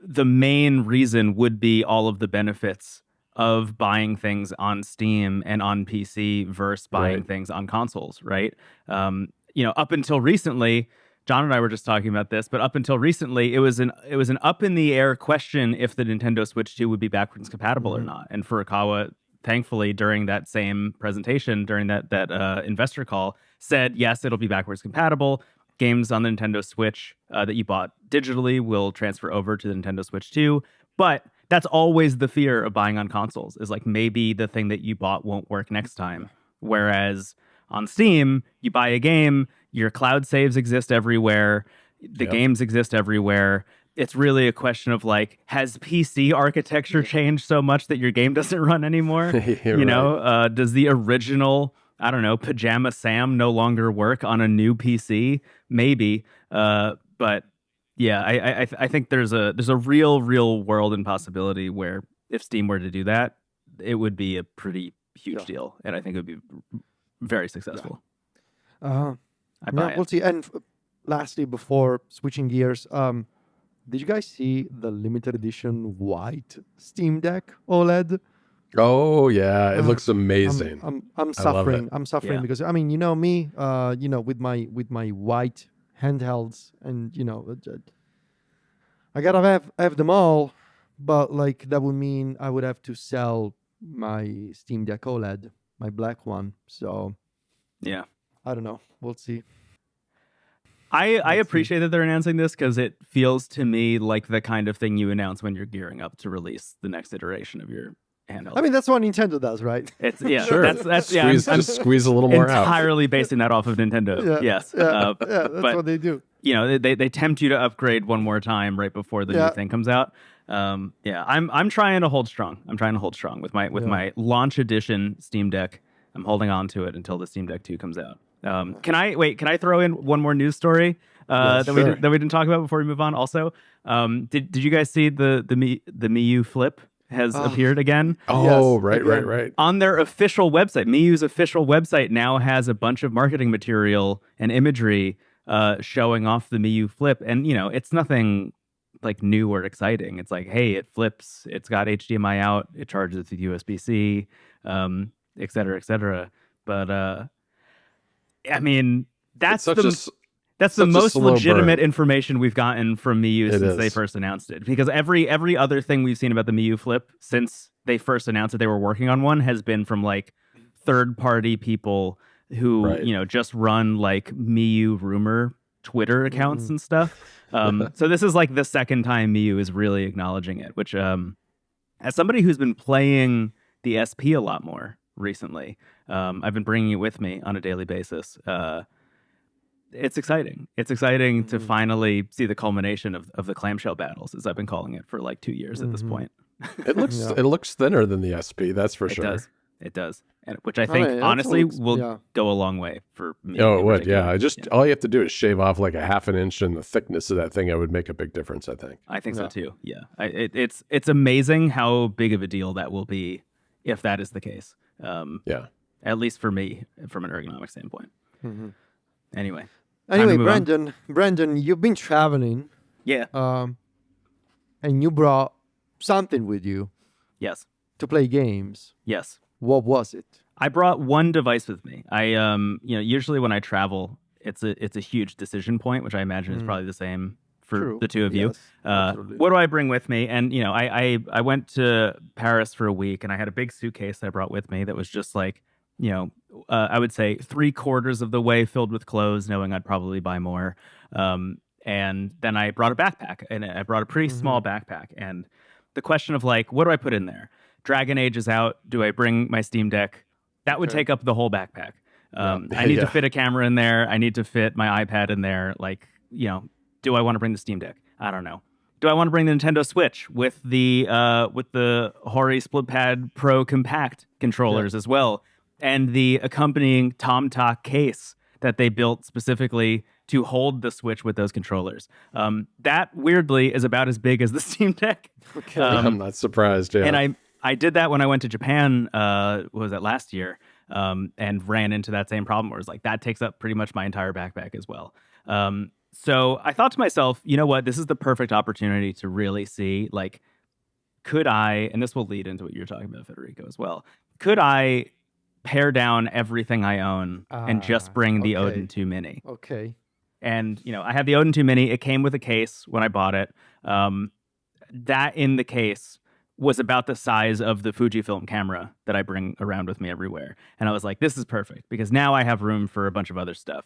S3: the main reason would be all of the benefits of buying things on Steam and on PC versus buying things on consoles, right? Up until recently, John and I were just talking about this, but up until recently, it was an up in the air question if the Nintendo Switch 2 would be backwards compatible or not. And Furukawa, thankfully, during that same presentation, during that investor call, said, yes, it'll be backwards compatible. games on the Nintendo Switch that you bought digitally will transfer over to the Nintendo Switch 2. But that's always the fear of buying on consoles, is like maybe the thing that you bought won't work next time. Whereas on Steam, you buy a game, your cloud saves exist everywhere, the games exist everywhere. It's really a question of like, has PC architecture changed so much that your game doesn't run anymore? You know, does the original, I don't know, Pajama Sam no longer work on a new PC? Maybe, but yeah, I think there's a real world and possibility where if Steam were to do that, it would be a pretty huge deal, and I think it would be very successful. I buy it.
S1: We'll see. And lastly, before switching gears, did you guys see the limited edition white Steam Deck OLED?
S2: Oh yeah, it looks amazing.
S1: I'm suffering. I'm suffering
S3: Yeah.
S1: because I mean, you know me, with my white handhelds, and I gotta have them all, but like that would mean I would have to sell my Steam Deck OLED, my black one. So
S3: Yeah.
S1: I don't know. We'll see.
S3: I appreciate that they're announcing this because it feels to me like the kind of thing you announce when you're gearing up to release the next iteration of your handheld.
S1: I mean, that's what Nintendo does, right?
S3: It's
S2: Sure.
S3: that's yeah. I'm
S2: Just squeeze a little more out.
S3: entirely basing that off of Nintendo. Yes.
S1: Yeah, that's
S3: but
S1: what they do.
S3: you know, they tempt you to upgrade one more time right before the new thing comes out. I'm trying to hold strong. I'm trying to hold strong with my launch edition Steam Deck. I'm holding on to it until the Steam Deck 2 comes out. Can I throw in one more news story that we didn't talk about before we move on? Also, did you guys see the Miyoo Flip has appeared again?
S2: Oh,
S1: Yes,
S2: right.
S3: On their official website, Miyoo's official website now has a bunch of marketing material and imagery showing off the Miyoo Flip, and you know it's nothing like new or exciting. It's like, hey, it flips, it's got HDMI out, it charges with USB-C, et cetera, et cetera. But I mean, that's the most legitimate information we've gotten from Miyoo since they first announced it. Because every other thing we've seen about the Miyoo Flip since they first announced that they were working on one has been from like third-party people who just run like Miyoo rumor Twitter accounts and stuff. So this is like the second time Miyoo is really acknowledging it, which as somebody who's been playing the SP a lot more recently, I've been bringing it with me on a daily basis. It's exciting. It's exciting to finally see the culmination of the clamshell battles, as I've been calling it for like 2 years at this point.
S2: It looks thinner than the SP, that's for sure.
S3: It does. And which I think honestly will go a long way for me.
S2: Oh, it would. Yeah. All you have to do is shave off like a half an inch in the thickness of that thing. It would make a big difference, I think.
S3: I think so too. Yeah. It's amazing how big of a deal that will be if that is the case. At least for me, from an ergonomic standpoint. Anyway,
S1: Brendon, you've been traveling.
S3: Yeah.
S1: And you brought something with you.
S3: Yes.
S1: To play games.
S3: Yes.
S1: What was it?
S3: I brought one device with me. I usually when I travel, it's a huge decision point, which I imagine is probably the same for the two of you. What do I bring with me? And I went to Paris for a week, and I had a big suitcase that I brought with me that was just like, I would say 3/4 of the way filled with clothes, knowing I'd probably buy more. And then I brought a backpack, and I brought a pretty small backpack. And the question of like, what do I put in there? Dragon Age is out. Do I bring my Steam Deck? That would take up the whole backpack. I need to fit a camera in there. I need to fit my iPad in there. Like, do I want to bring the Steam Deck? I don't know. Do I want to bring the Nintendo Switch with the Hori SplitPad Pro Compact controllers as well, and the accompanying TomTalk case that they built specifically to hold the Switch with those controllers? That weirdly is about as big as the Steam Deck.
S1: Okay.
S2: I'm not surprised. Yeah.
S3: And I did that when I went to Japan. What was that, last year? And ran into that same problem where it's like that takes up pretty much my entire backpack as well. So I thought to myself, you know what? This is the perfect opportunity to really see, like, could I, and this will lead into what you're talking about, Federico, as well. Could I pare down everything I own and just bring the Odin 2 Mini?
S1: Okay.
S3: And, I had the Odin 2 Mini. It came with a case when I bought it. That in the case was about the size of the Fujifilm camera that I bring around with me everywhere. And I was like, this is perfect because now I have room for a bunch of other stuff,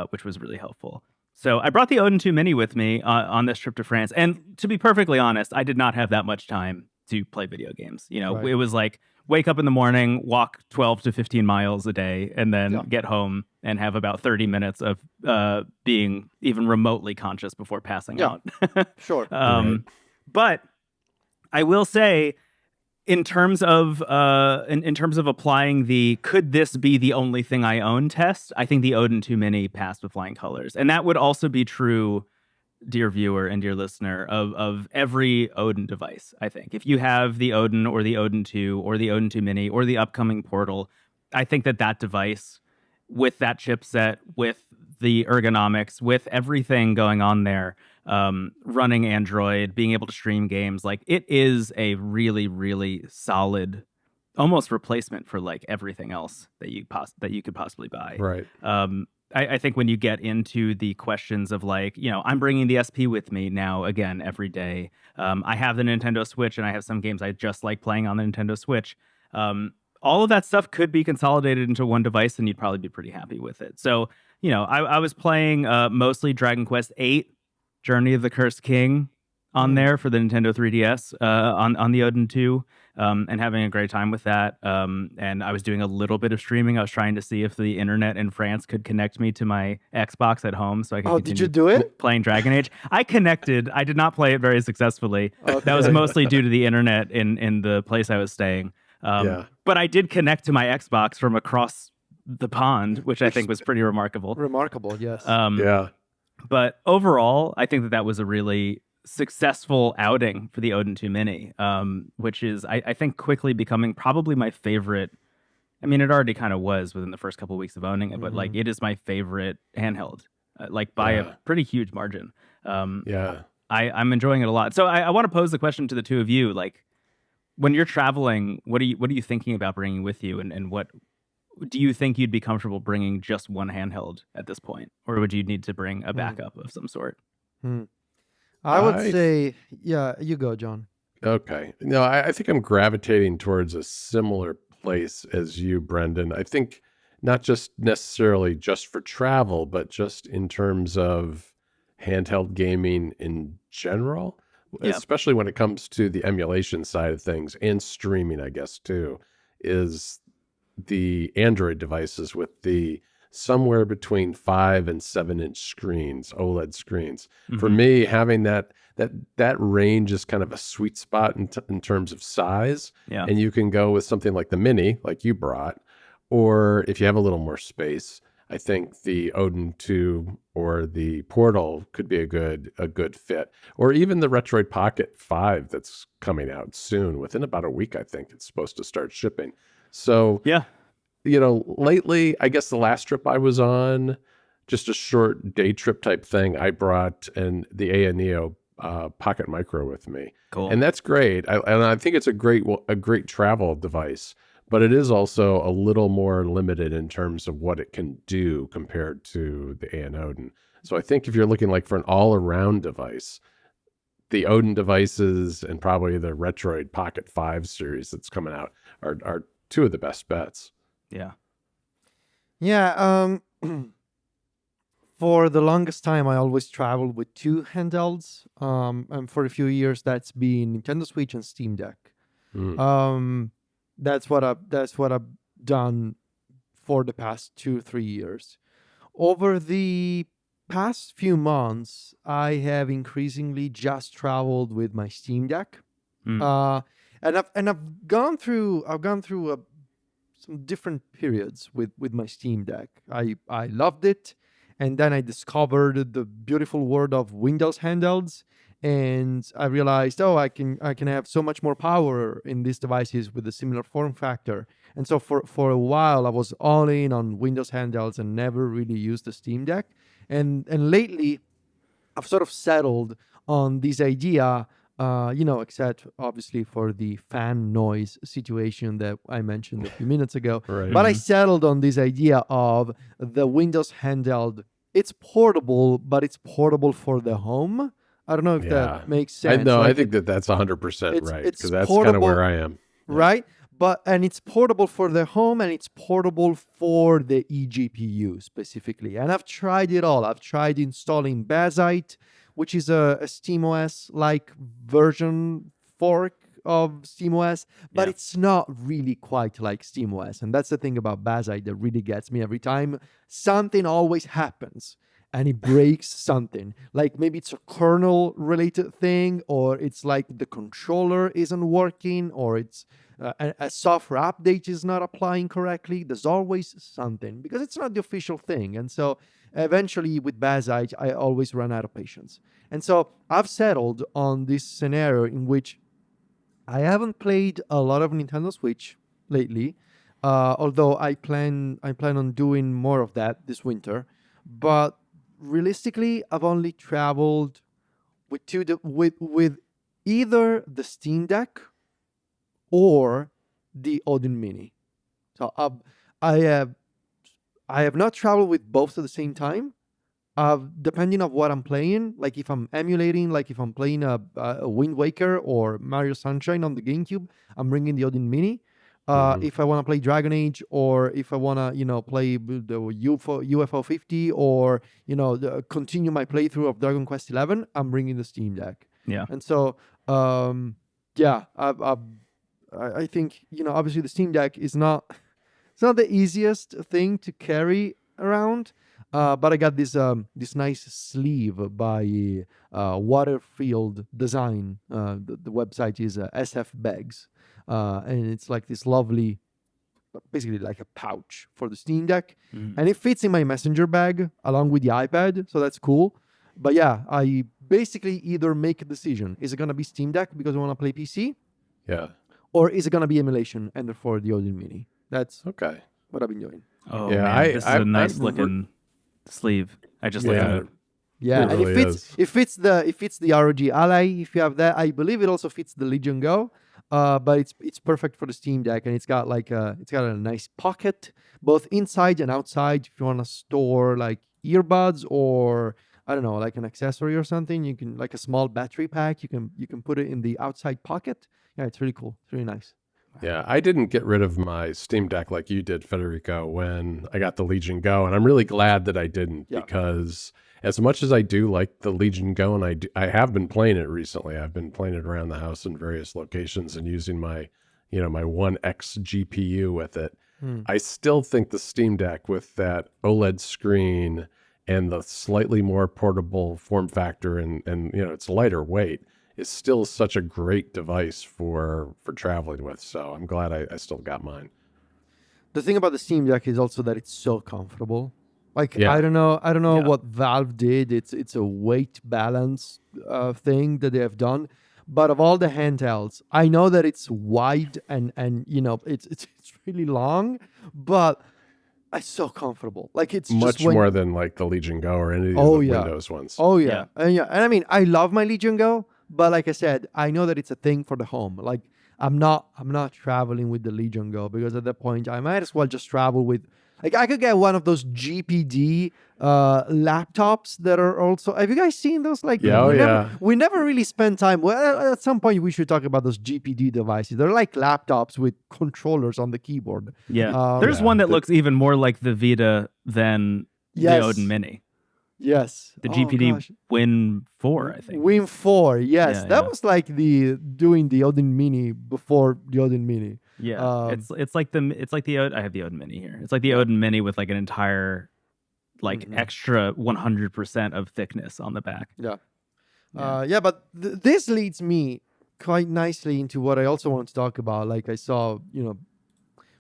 S3: which was really helpful. So I brought the Odin 2 Mini with me on this trip to France. And to be perfectly honest, I did not have that much time to play video games. You know,
S1: Right.
S3: it was like wake up in the morning, walk 12 to 15 miles a day, and then get home and have about 30 minutes of being even remotely conscious before passing out.
S1: Sure.
S3: But I will say, in terms of in terms of applying the could this be the only thing I own test, I think the Odin 2 Mini passed with flying colors. And that would also be true, dear viewer and dear listener, of every Odin device, I think. If you have the Odin or the Odin 2 or the Odin 2 Mini or the upcoming Portal, I think that device with that chipset, with the ergonomics, with everything going on there, running Android, being able to stream games, like it is a really, really solid, almost replacement for like everything else that you could possibly buy.
S2: Right.
S3: I think when you get into the questions of like, you know, I'm bringing the SP with me now again every day. I have the Nintendo Switch and I have some games I just like playing on the Nintendo Switch. All of that stuff could be consolidated into one device and you'd probably be pretty happy with it. So, you know, I was playing mostly Dragon Quest VIII, Journey of the Cursed King on there for the Nintendo 3DS on the Odin 2 and having a great time with that. And I was doing a little bit of streaming. I was trying to see if the internet in France could connect me to my Xbox at home so I could
S1: did you do it?
S3: playing Dragon Age. I connected. I did not play it very successfully. That was mostly due to the internet in the place I was staying. But I did connect to my Xbox from across the pond, which I think was pretty remarkable.
S1: Remarkable, yes.
S3: But overall, I think that was a really successful outing for the Odin 2 Mini, which is, I think, quickly becoming probably my favorite. I mean, it already kind of was within the first couple of weeks of owning it, but like it is my favorite handheld, like by a pretty huge margin. I'm enjoying it a lot. So I want to pose the question to the two of you, like, when you're traveling, what are you thinking about bringing with you, and what do you think you'd be comfortable bringing just one handheld at this point, or would you need to bring a backup of some sort?
S1: I would say, you go, John.
S2: Okay. No, I think I'm gravitating towards a similar place as you, Brendon. I think not just necessarily just for travel, but just in terms of handheld gaming in general, especially when it comes to the emulation side of things and streaming, I guess, too, is the Android devices with the somewhere between 5 and 7-inch screens, OLED screens. For me, having that range is kind of a sweet spot in terms of size. And you can go with something like the Mini, like you brought, or if you have a little more space, I think the Odin 2 or the Portal could be a good fit, or even the Retroid Pocket 5 that's coming out soon. Within about a week, I think it's supposed to start shipping. So, you know, lately, I guess the last trip I was on, just a short day trip type thing, I brought the AYANEO Pocket Micro with me.
S3: Cool.
S2: And that's great. I think it's a great travel device, but it is also a little more limited in terms of what it can do compared to the Odin. So I think if you're looking like for an all-around device, the Odin devices and probably the Retroid Pocket 5 series that's coming out are two of the best bets.
S1: For the longest time, I always traveled with two handhelds. And for a few years, that's been Nintendo Switch and Steam Deck. That's what I've done for the past 2-3 years. Over the past few months, I have increasingly just traveled with my Steam Deck. And I've gone through some different periods with my Steam Deck. I loved it, and then I discovered the beautiful world of Windows handhelds, and I realized, I can have so much more power in these devices with a similar form factor. And so for a while, I was all in on Windows handhelds and never really used the Steam Deck. And lately, I've sort of settled on this idea. Except obviously for the fan noise situation that I mentioned a few minutes ago.
S2: Right.
S1: But I settled on this idea of the Windows handheld. It's portable, but it's portable for the home. I don't know if that makes sense.
S2: I think that's 100% right, because that's kind of where I am.
S1: Right? and it's portable for the home and it's portable for the eGPU specifically. And I've tried it all. I've tried installing Bazite, which is a SteamOS like version fork of SteamOS, but it's not really quite like SteamOS. And that's the thing about Bazite that really gets me every time. Something always happens and it breaks something. Like maybe it's a kernel related thing, or it's like the controller isn't working, or it's a software update is not applying correctly. There's always something because it's not the official thing. And so eventually with Bazite, I always run out of patience. And so I've settled on this scenario in which I haven't played a lot of Nintendo Switch lately, although I plan on doing more of that this winter. But realistically, I've only traveled with with either the Steam Deck or the Odin Mini. So I have not traveled with both at the same time. Depending on what I'm playing, like if I'm emulating, like if I'm playing a Wind Waker or Mario Sunshine on the GameCube, I'm bringing the Odin Mini. If I want to play Dragon Age, or if I want to, play the UFO 50, or, continue my playthrough of Dragon Quest 11, I'm bringing the Steam Deck.
S3: Yeah.
S1: And so, I think, obviously the Steam Deck is it's not the easiest thing to carry around. But I got this nice sleeve by Waterfield Design. The website is SF Bags. And it's like this lovely, basically like a pouch for the Steam Deck. And it fits in my messenger bag along with the iPad, so that's cool. But yeah, I basically either make a decision. Is it going to be Steam Deck because I want to play PC?
S2: Yeah.
S1: Or is it going to be emulation and therefore the Odin Mini? That's
S2: okay.
S1: what I've been doing.
S3: Oh, yeah, man, this is a nice looking sleeve. I just looked at it.
S1: Yeah,
S2: it
S1: and
S2: really
S1: it fits the ROG Ally. If you have that, I believe it also fits the Legion Go. But it's perfect for the Steam Deck, and it's got a nice pocket both inside and outside. If you want to store like earbuds or I don't know, like an accessory or something, you can, like a small battery pack, you can put it in the outside pocket. Yeah, it's really cool. It's really nice.
S2: Yeah, I didn't get rid of my Steam Deck like you did, Federico, when I got the Legion Go, and I'm really glad that I didn't, because as much as I do like the Legion Go, and I have been playing it recently, I've been playing it around the house in various locations and using my, my 1X GPU with it. I still think the Steam Deck with that OLED screen and the slightly more portable form factor and it's lighter weight is still such a great device for traveling with. So I'm glad I still got mine.
S1: The thing about the Steam Deck is also that it's so comfortable. Like, I don't know what Valve did. It's a weight balance thing that they have done. But of all the handhelds, I know that it's wide and it's really long, but it's so comfortable. Like, it's
S2: much
S1: just
S2: more than like the Legion Go or any of the Windows ones.
S1: Oh yeah. And I mean, I love my Legion Go, but like I said, I know that it's a thing for the home. Like, I'm not traveling with the Legion Go, because at that point I might as well just travel with, like, I could get one of those GPD laptops that are also. Have you guys seen those? Like, we never really spend time. Well, at some point we should talk about those GPD devices. They're like laptops with controllers on the keyboard.
S3: Yeah, there's one that looks even more like the Vita than the Odin Mini.
S1: Yes,
S3: the GPD Win 4, I think.
S1: Win 4, yes, that was like doing the Odin Mini before the Odin Mini.
S3: Yeah, it's like the I have the Odin Mini here. It's like the Odin Mini with like an entire extra 100% of thickness on the back.
S1: But this leads me quite nicely into what I also want to talk about. Like, I saw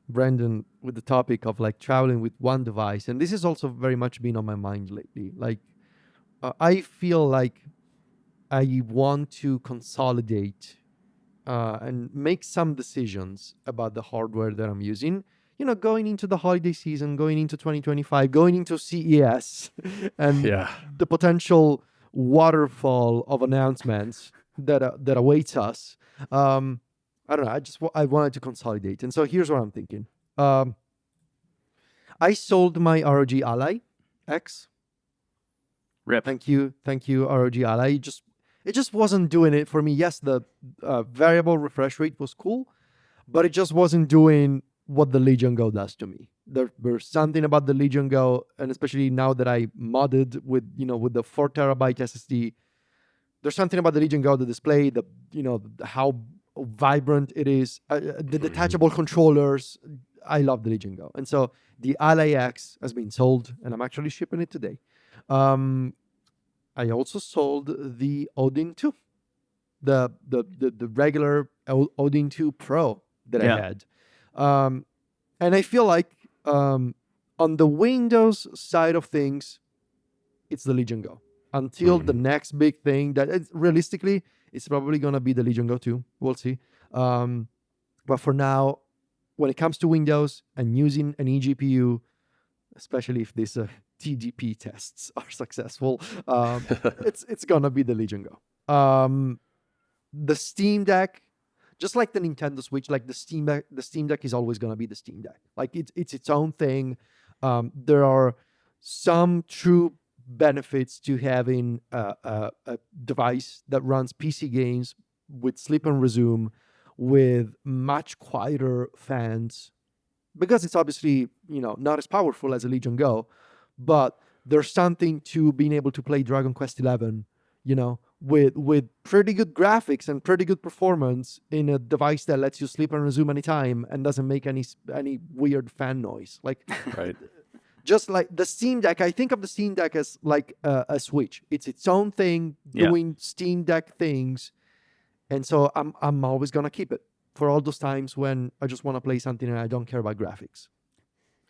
S1: Brendon with the topic of like traveling with one device, and this has also very much been on my mind lately. Like, I feel like I want to consolidate and make some decisions about the hardware that I'm using. Going into the holiday season, going into 2025, going into CES, and the potential waterfall of announcements that awaits us. I don't know. I wanted to consolidate, and so here's what I'm thinking. I sold my ROG Ally X.
S3: Rip.
S1: Thank you, ROG Ally. It just wasn't doing it for me. Yes, the variable refresh rate was cool, but it just wasn't doing what the Legion Go does to me. There's something about the Legion Go, and especially now that I modded with the 4 terabyte SSD, there's something about the Legion Go, the display, how vibrant it is, the detachable controllers. I love the Legion Go, and so the Ally X has been sold, and I'm actually shipping it today. I also sold the Odin 2, the regular Odin 2 Pro that I had, and I feel like on the Windows side of things, it's the Legion Go until the next big thing that realistically it's probably gonna be the Legion Go 2. We'll see, but for now, when it comes to Windows and using an eGPU, especially if these TDP tests are successful, it's gonna be the Legion Go. The Steam Deck, just like the Nintendo Switch, like the Steam Deck is always gonna be the Steam Deck. Like it's its own thing. There are some true benefits to having a device that runs PC games with sleep and resume, with much quieter fans, because it's obviously not as powerful as a Legion Go, but there's something to being able to play Dragon Quest XI, with pretty good graphics and pretty good performance in a device that lets you sleep and resume anytime and doesn't make any weird fan noise. Like,
S2: right.
S1: Just like the Steam Deck, I think of the Steam Deck as like a Switch. It's its own thing, doing Steam Deck things. And so I'm always going to keep it for all those times when I just want to play something and I don't care about graphics.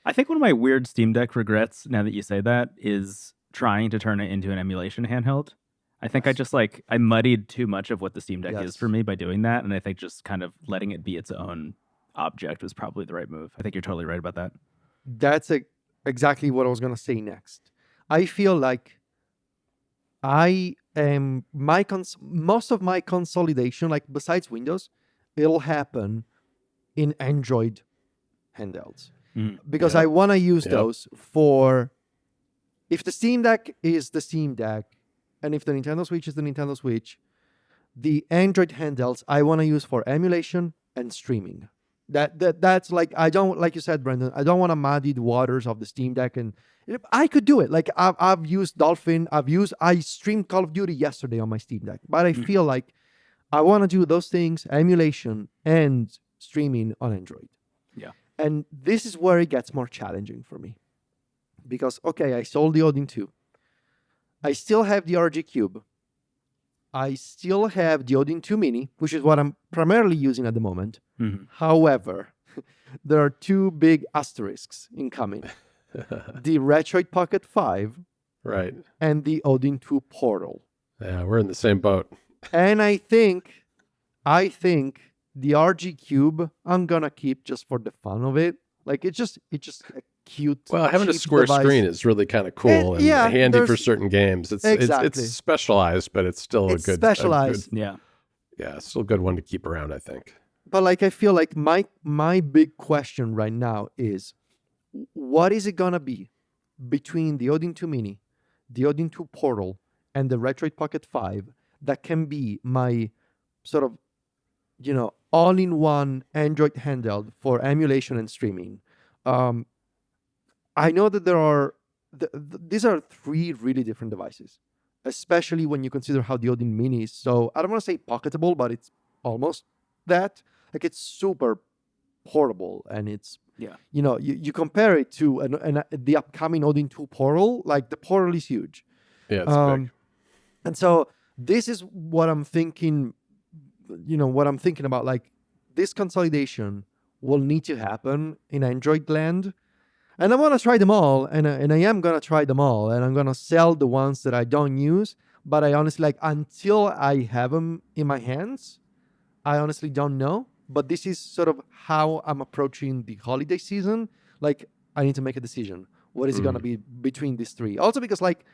S3: I think one of my weird Steam Deck regrets, now that you say that, is trying to turn it into an emulation handheld. I think I muddied too much of what the Steam Deck is for me by doing that. And I think just kind of letting it be its own object was probably the right move. I think you're totally right about that.
S1: That's exactly what I was going to say next. I feel like most of my consolidation, like besides Windows, it'll happen in Android handhelds. Because I want to use those for, if the Steam Deck is the Steam Deck, and if the Nintendo Switch is the Nintendo Switch, the Android handhelds I want to use for emulation and streaming. That's like, I don't, like you said, Brendon, I don't want to muddy the waters of the Steam Deck, and I could do it. Like I've used Dolphin, I streamed Call of Duty yesterday on my Steam Deck, but I feel like I want to do those things, emulation and streaming on Android.
S3: Yeah.
S1: And this is where it gets more challenging for me. Because, okay, I sold the Odin 2. I still have the RG Cube. I still have the Odin 2 Mini, which is what I'm primarily using at the moment. However, there are two big asterisks incoming. The Retroid Pocket 5
S2: right,
S1: and the Odin 2 Portal.
S2: Yeah, we're in the same boat.
S1: And I think the RG Cube I'm gonna keep just for the fun of it. Like it's just a cute.
S2: Well, having a square
S1: device.
S2: Screen is really kind of cool and handy for certain games. It's specialized, but it's still
S1: it's specialized.
S2: Yeah, it's still a good one to keep around, I think.
S1: But like, I feel like my big question right now is, what is it gonna be between the Odin 2 Mini, the Odin 2 Portal, and the Retroid Pocket 5 that can be my sort of, all-in-one Android handheld for emulation and streaming? I know that there are these are three really different devices, especially when you consider how the Odin Mini is. So I don't want to say pocketable, but it's almost that. Like, it's super portable, and it's you compare it to the upcoming Odin 2 Portal. Like, the Portal is huge.
S2: Yeah, it's big.
S1: And so this is what I'm thinking. What I'm thinking about, like, this consolidation will need to happen in Android land. And I want to try them all, and I am going to try them all, and I'm going to sell the ones that I don't use. But I honestly, like, until I have them in my hands, I honestly don't know. But this is sort of how I'm approaching the holiday season. Like, I need to make a decision. What is it going to be between these three? Also because, like,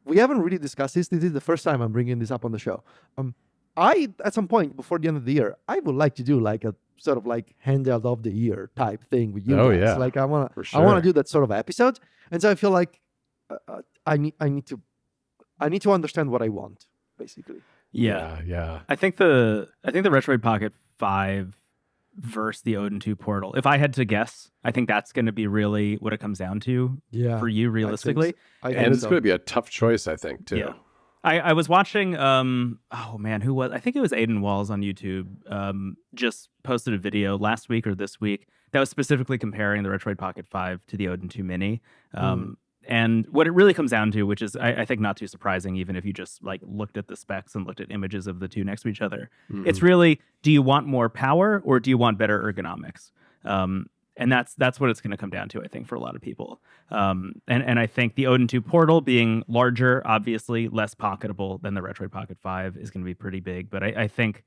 S1: we haven't really discussed this. This is the first time I'm bringing this up on the show. At some point before the end of the year, I would like to do like a sort of like handheld of the year type thing with you guys.
S2: Yeah.
S1: Like, I want to do that sort of episode. And so I feel like I need to understand what I want, basically.
S3: Yeah. I think the Retroid Pocket 5 versus the Odin 2 Portal. If I had to guess, I think that's going to be really what it comes down to for you realistically.
S2: And it's going to be a tough choice, I think, too.
S3: Yeah. I was watching, who was, I think it was Aiden Walls on YouTube, just posted a video last week or this week that was specifically comparing the Retroid Pocket 5 to the Odin 2 Mini. And what it really comes down to, which is, I think, not too surprising, even if you just like looked at the specs and looked at images of the two next to each other. It's really, do you want more power or do you want better ergonomics? And that's what it's going to come down to, I think, for a lot of people. And I think the Odin 2 Portal being larger, obviously less pocketable than the Retroid Pocket 5 is going to be pretty big. But I think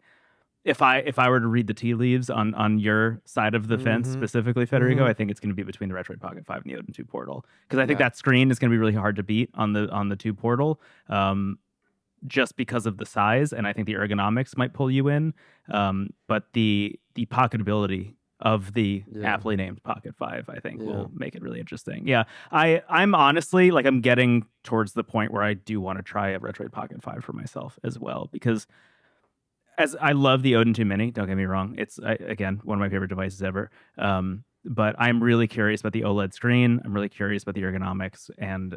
S3: if I were to read the tea leaves on your side of the fence, specifically, Federico, I think it's going to be between the Retroid Pocket 5 and the Odin 2 Portal. Because I think that screen is going to be really hard to beat on the 2 Portal. Just because of the size, and I think the ergonomics might pull you in. But the pocketability of the aptly named Pocket 5, I think, will make it really interesting. Yeah, I'm honestly, like, I'm getting towards the point where I do want to try a Retroid Pocket 5 for myself as well, because as I love the Odin 2 Mini, don't get me wrong, it's, again, one of my favorite devices ever, but I'm really curious about the OLED screen, I'm really curious about the ergonomics, and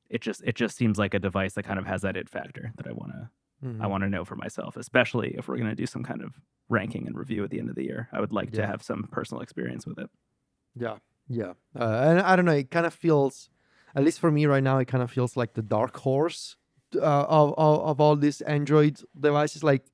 S3: it just seems like a device that kind of has that it factor that I want to know for myself, especially if we're going to do some kind of ranking and review at the end of the year. I would like to have some personal experience with it.
S1: Yeah. And I don't know, it kind of feels, at least for me right now, it kind of feels like the dark horse of all these Android devices. Like,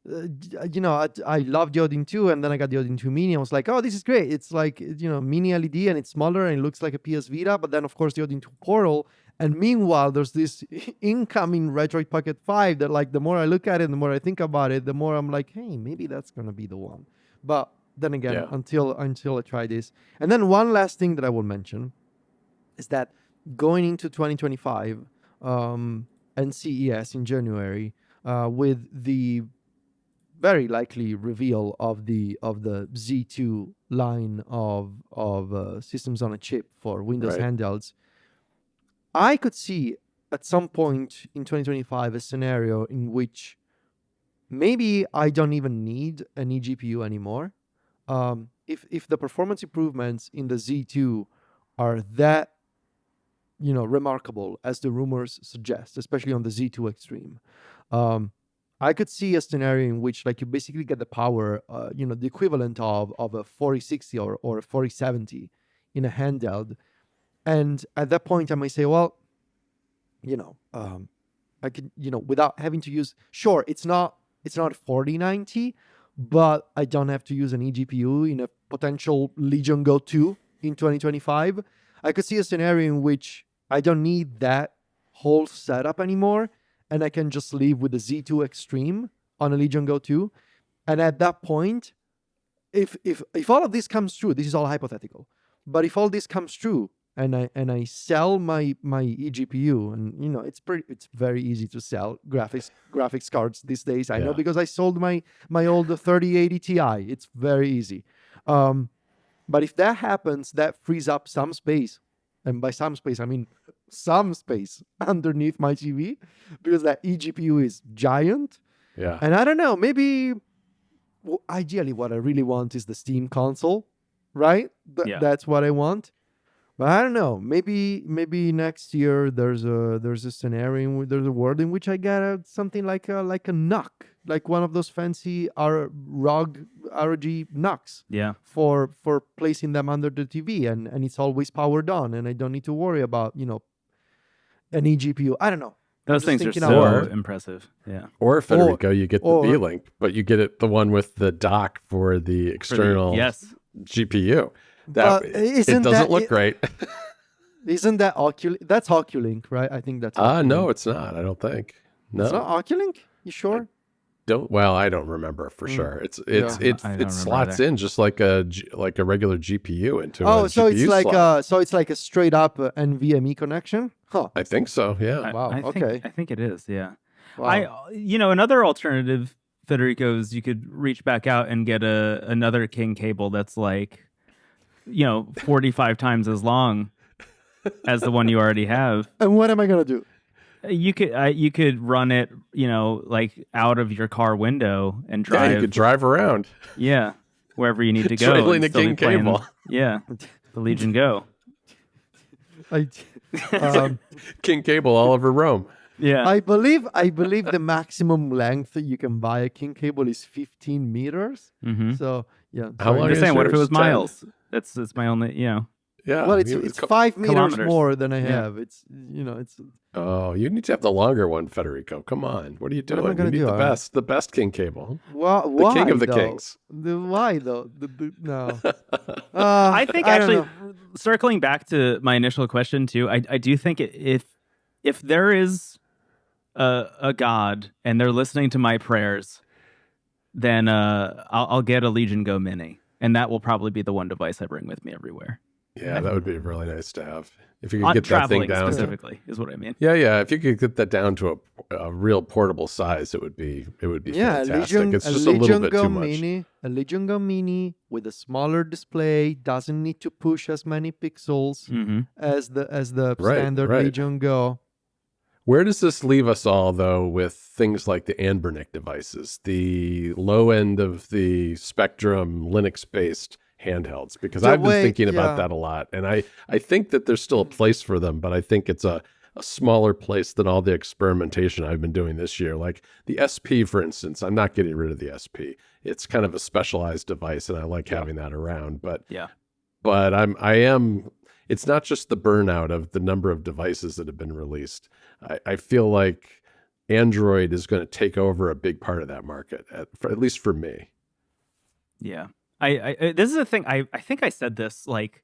S1: I love the Odin 2, and then I got the Odin 2 Mini. I was like, oh, this is great. It's like, mini LED, and it's smaller, and it looks like a PS Vita. But then, of course, the Odin 2 Portal. And meanwhile, there's this incoming Retroid Pocket 5 that, like, the more I look at it, the more I think about it, the more I'm like, hey, maybe that's going to be the one. But then again, until I try this. And then one last thing that I will mention is that going into 2025 and CES in January, with the very likely reveal of the Z2 line of systems on a chip for Windows handhelds, I could see at some point in 2025 a scenario in which maybe I don't even need an eGPU anymore. If the performance improvements in the Z2 are that, remarkable as the rumors suggest, especially on the Z2 Extreme, I could see a scenario in which, like, you basically get the power, the equivalent of a 4060 or a 4070 in a handheld. And at that point, I might say, well, I could, without having to use, sure, it's not 4090, but I don't have to use an eGPU in a potential Legion Go 2 in 2025. I could see a scenario in which I don't need that whole setup anymore, and I can just leave with the Z2 Extreme on a Legion Go 2. And at that point, if all of this comes true, this is all hypothetical, but if all this comes true, and I sell my eGPU, and it's very easy to sell graphics cards these days. I know, because I sold my old 3080 Ti. It's very easy. But if that happens, that frees up some space, and by some space I mean some space underneath my TV, because that eGPU is giant. Yeah. And I don't know, maybe ideally what I really want is the Steam console, right? That's what I want. But I don't know. Maybe next year there's a scenario, there's a world in which I get something like a NUC, like one of those fancy ROG NUCs. Yeah. For placing them under the TV, and it's always powered on, and I don't need to worry about an eGPU. I don't know.
S3: Those things are so impressive. Yeah.
S2: Or Federico, you get the V-Link, but you get the one with the dock for the external GPU. It doesn't look great.
S1: Isn't that Oculink? That's Oculink, right? I think that's Oculink.
S2: No, it's not. I don't think. No.
S1: It's not Oculink? You sure?
S2: I don't remember for sure. It slots in just like a regular GPU into a GPU slot.
S1: So it's like a straight up NVMe connection? Huh.
S2: I think so, yeah.
S1: Wow.
S3: I think it is, yeah. Wow. Another alternative, Federico, is you could reach back out and get another King cable that's like 45 times as long as the one you already have.
S1: And what am I going to do?
S3: You could run it, like out of your car window and
S2: Yeah,
S3: drive.
S2: you could drive around.
S3: Yeah, wherever you need to go.
S2: Trailing
S3: and
S2: the
S3: still be
S2: King
S3: playing-
S2: Cable.
S3: Yeah, the Legion Go.
S2: King Cable all over Rome.
S3: Yeah.
S1: I believe the maximum length that you can buy a King Cable is 15 meters.
S3: Mm-hmm.
S1: So yeah.
S2: How
S1: sorry.
S2: long
S3: I'm just
S2: is
S3: saying, what if it
S2: yours?
S3: was
S2: 10?
S3: miles? That's my only,
S2: Yeah.
S1: Well, it's
S2: you-
S1: 5 meters
S3: kilometers.
S1: more than I
S3: Yeah.
S1: have. It's it's.
S2: Oh, you need to have the longer one, Federico. Come on. What are you
S1: What am I
S2: doing?
S1: gonna
S2: You need
S1: do?
S2: the best King Cable.
S1: Well,
S2: The
S1: why
S2: king of the
S1: though?
S2: kings.
S1: Why though? No.
S3: I think
S1: I don't
S3: actually,
S1: know.
S3: circling back to my initial question too, I do think if there is a God and they're listening to my prayers, then I'll get a Legion Go Mini, and that will probably be the one device I bring with me everywhere.
S2: Yeah, that would be really nice to have. If you could
S3: On
S2: get that
S3: traveling
S2: thing down.
S3: specifically is what I mean.
S2: Yeah. If you could get that down to a real portable size, it would be
S1: Yeah,
S2: fantastic. It's
S1: a
S2: just a little
S1: Legion
S2: bit
S1: Go
S2: too much.
S1: Mini, a Legion Go Mini with a smaller display, doesn't need to push as many pixels
S3: Mm-hmm.
S1: as the
S2: Right,
S1: standard
S2: right.
S1: Legion Go.
S2: Where does this leave us all, though, with things like the Anbernic devices, the low end of the spectrum Linux-based handhelds? Because I've been thinking about that a lot. And I think that there's still a place for them, but I think it's a smaller place than all the experimentation I've been doing this year. Like the SP, for instance, I'm not getting rid of the SP. It's kind of a specialized device, and I like having that around. But I am... It's not just the burnout of the number of devices that have been released. I feel like Android is going to take over a big part of that market, at least for me.
S3: Yeah. I this is a thing. I think I said this like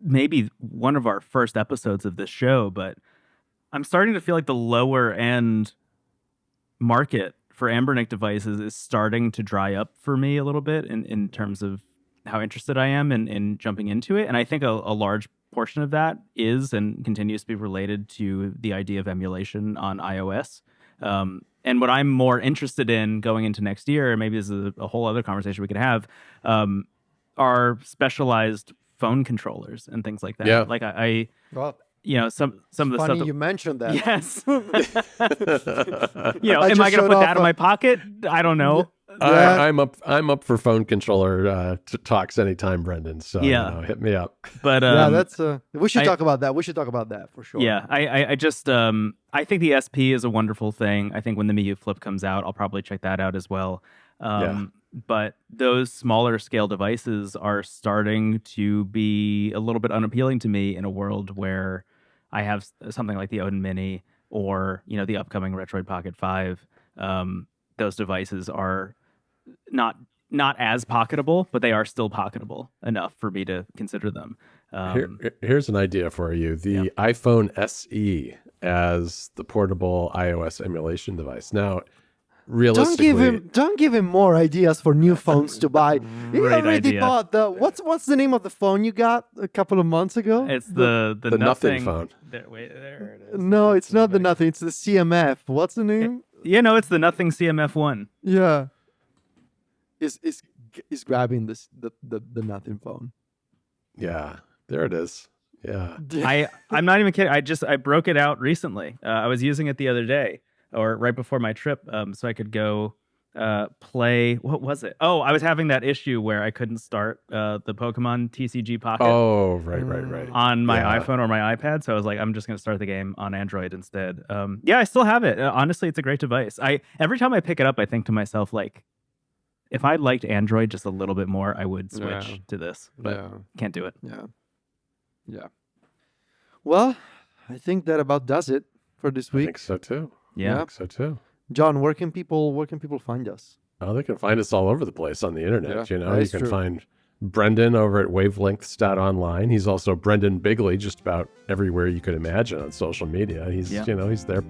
S3: maybe one of our first episodes of this show, but I'm starting to feel like the lower end market for Anbernic devices is starting to dry up for me a little bit in terms of how interested I am in jumping into it. And I think a large portion of that is and continues to be related to the idea of emulation on iOS. And what I'm more interested in going into next year, maybe this is a whole other conversation we could have, are specialized phone controllers and things like that.
S2: Yeah.
S3: Like
S1: Well,
S3: some of the
S1: funny
S3: stuff.
S1: you mentioned that.
S3: Yes.
S1: I
S3: am
S1: just
S3: I going to
S1: showed
S3: put
S1: off
S3: that in my pocket? I don't know.
S1: Yeah.
S2: I'm up for phone controller talks anytime, Brendon. So hit me up.
S3: But
S1: Yeah, that's we should
S3: I-
S1: talk about that. We should talk about that for sure.
S3: yeah, I just I think the SP is a wonderful thing. I think when the Miyoo Flip comes out, I'll probably check that out as well. But those smaller scale devices are starting to be a little bit unappealing to me in a world where I have something like the Odin Mini or the upcoming Retroid Pocket 5. Those devices are not as pocketable, but they are still pocketable enough for me to consider them.
S2: Here's an idea for you: the iPhone SE as the portable iOS emulation device. Now, realistically,
S1: Don't give him more ideas for new phones to buy. He
S3: Great
S1: already
S3: idea.
S1: bought the what's the name of the phone you got a couple of months ago?
S3: It's the
S2: nothing phone.
S3: There it is.
S1: No, it's not the nothing. It's the CMF. What's the name?
S3: It's the Nothing CMF1.
S1: Yeah. Is grabbing this the nothing phone.
S2: yeah, there it is. Yeah,
S3: I'm not even kidding. I broke it out recently. I was using it the other day or right before my trip, so I could go play. What was it? Oh, I was having that issue where I couldn't start the Pokemon TCG Pocket
S2: Oh, right.
S3: on my
S2: Yeah.
S3: iPhone or my iPad. So I was like, I'm just going to start the game on Android instead. I still have it. Honestly, it's a great device. Every time I pick it up, I think to myself, like, if I liked Android just a little bit more, I would switch to this. But can't do it.
S1: Yeah. Well, I think that about does it for this
S2: I
S1: week.
S2: think so too.
S3: Yeah.
S2: I think so too.
S1: John, where can people find us?
S2: Oh, they can find us all over the place on the internet.
S1: Yeah,
S2: You
S1: that is
S2: can
S1: true.
S2: find Brendon over at wavelengths.online. He's also Brendon Bigley just about everywhere you could imagine on social media. He's he's there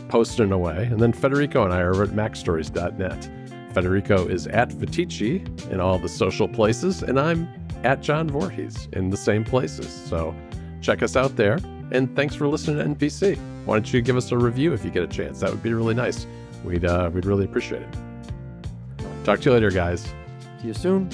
S2: posting away. And then Federico and I are over at macstories.net. Federico is at Vitici in all the social places, and I'm at John Voorhees in the same places. So check us out there. And thanks for listening to NPC. Why don't you give us a review if you get a chance? That would be really nice. We'd really appreciate it. Talk to you later, guys.
S1: See you soon.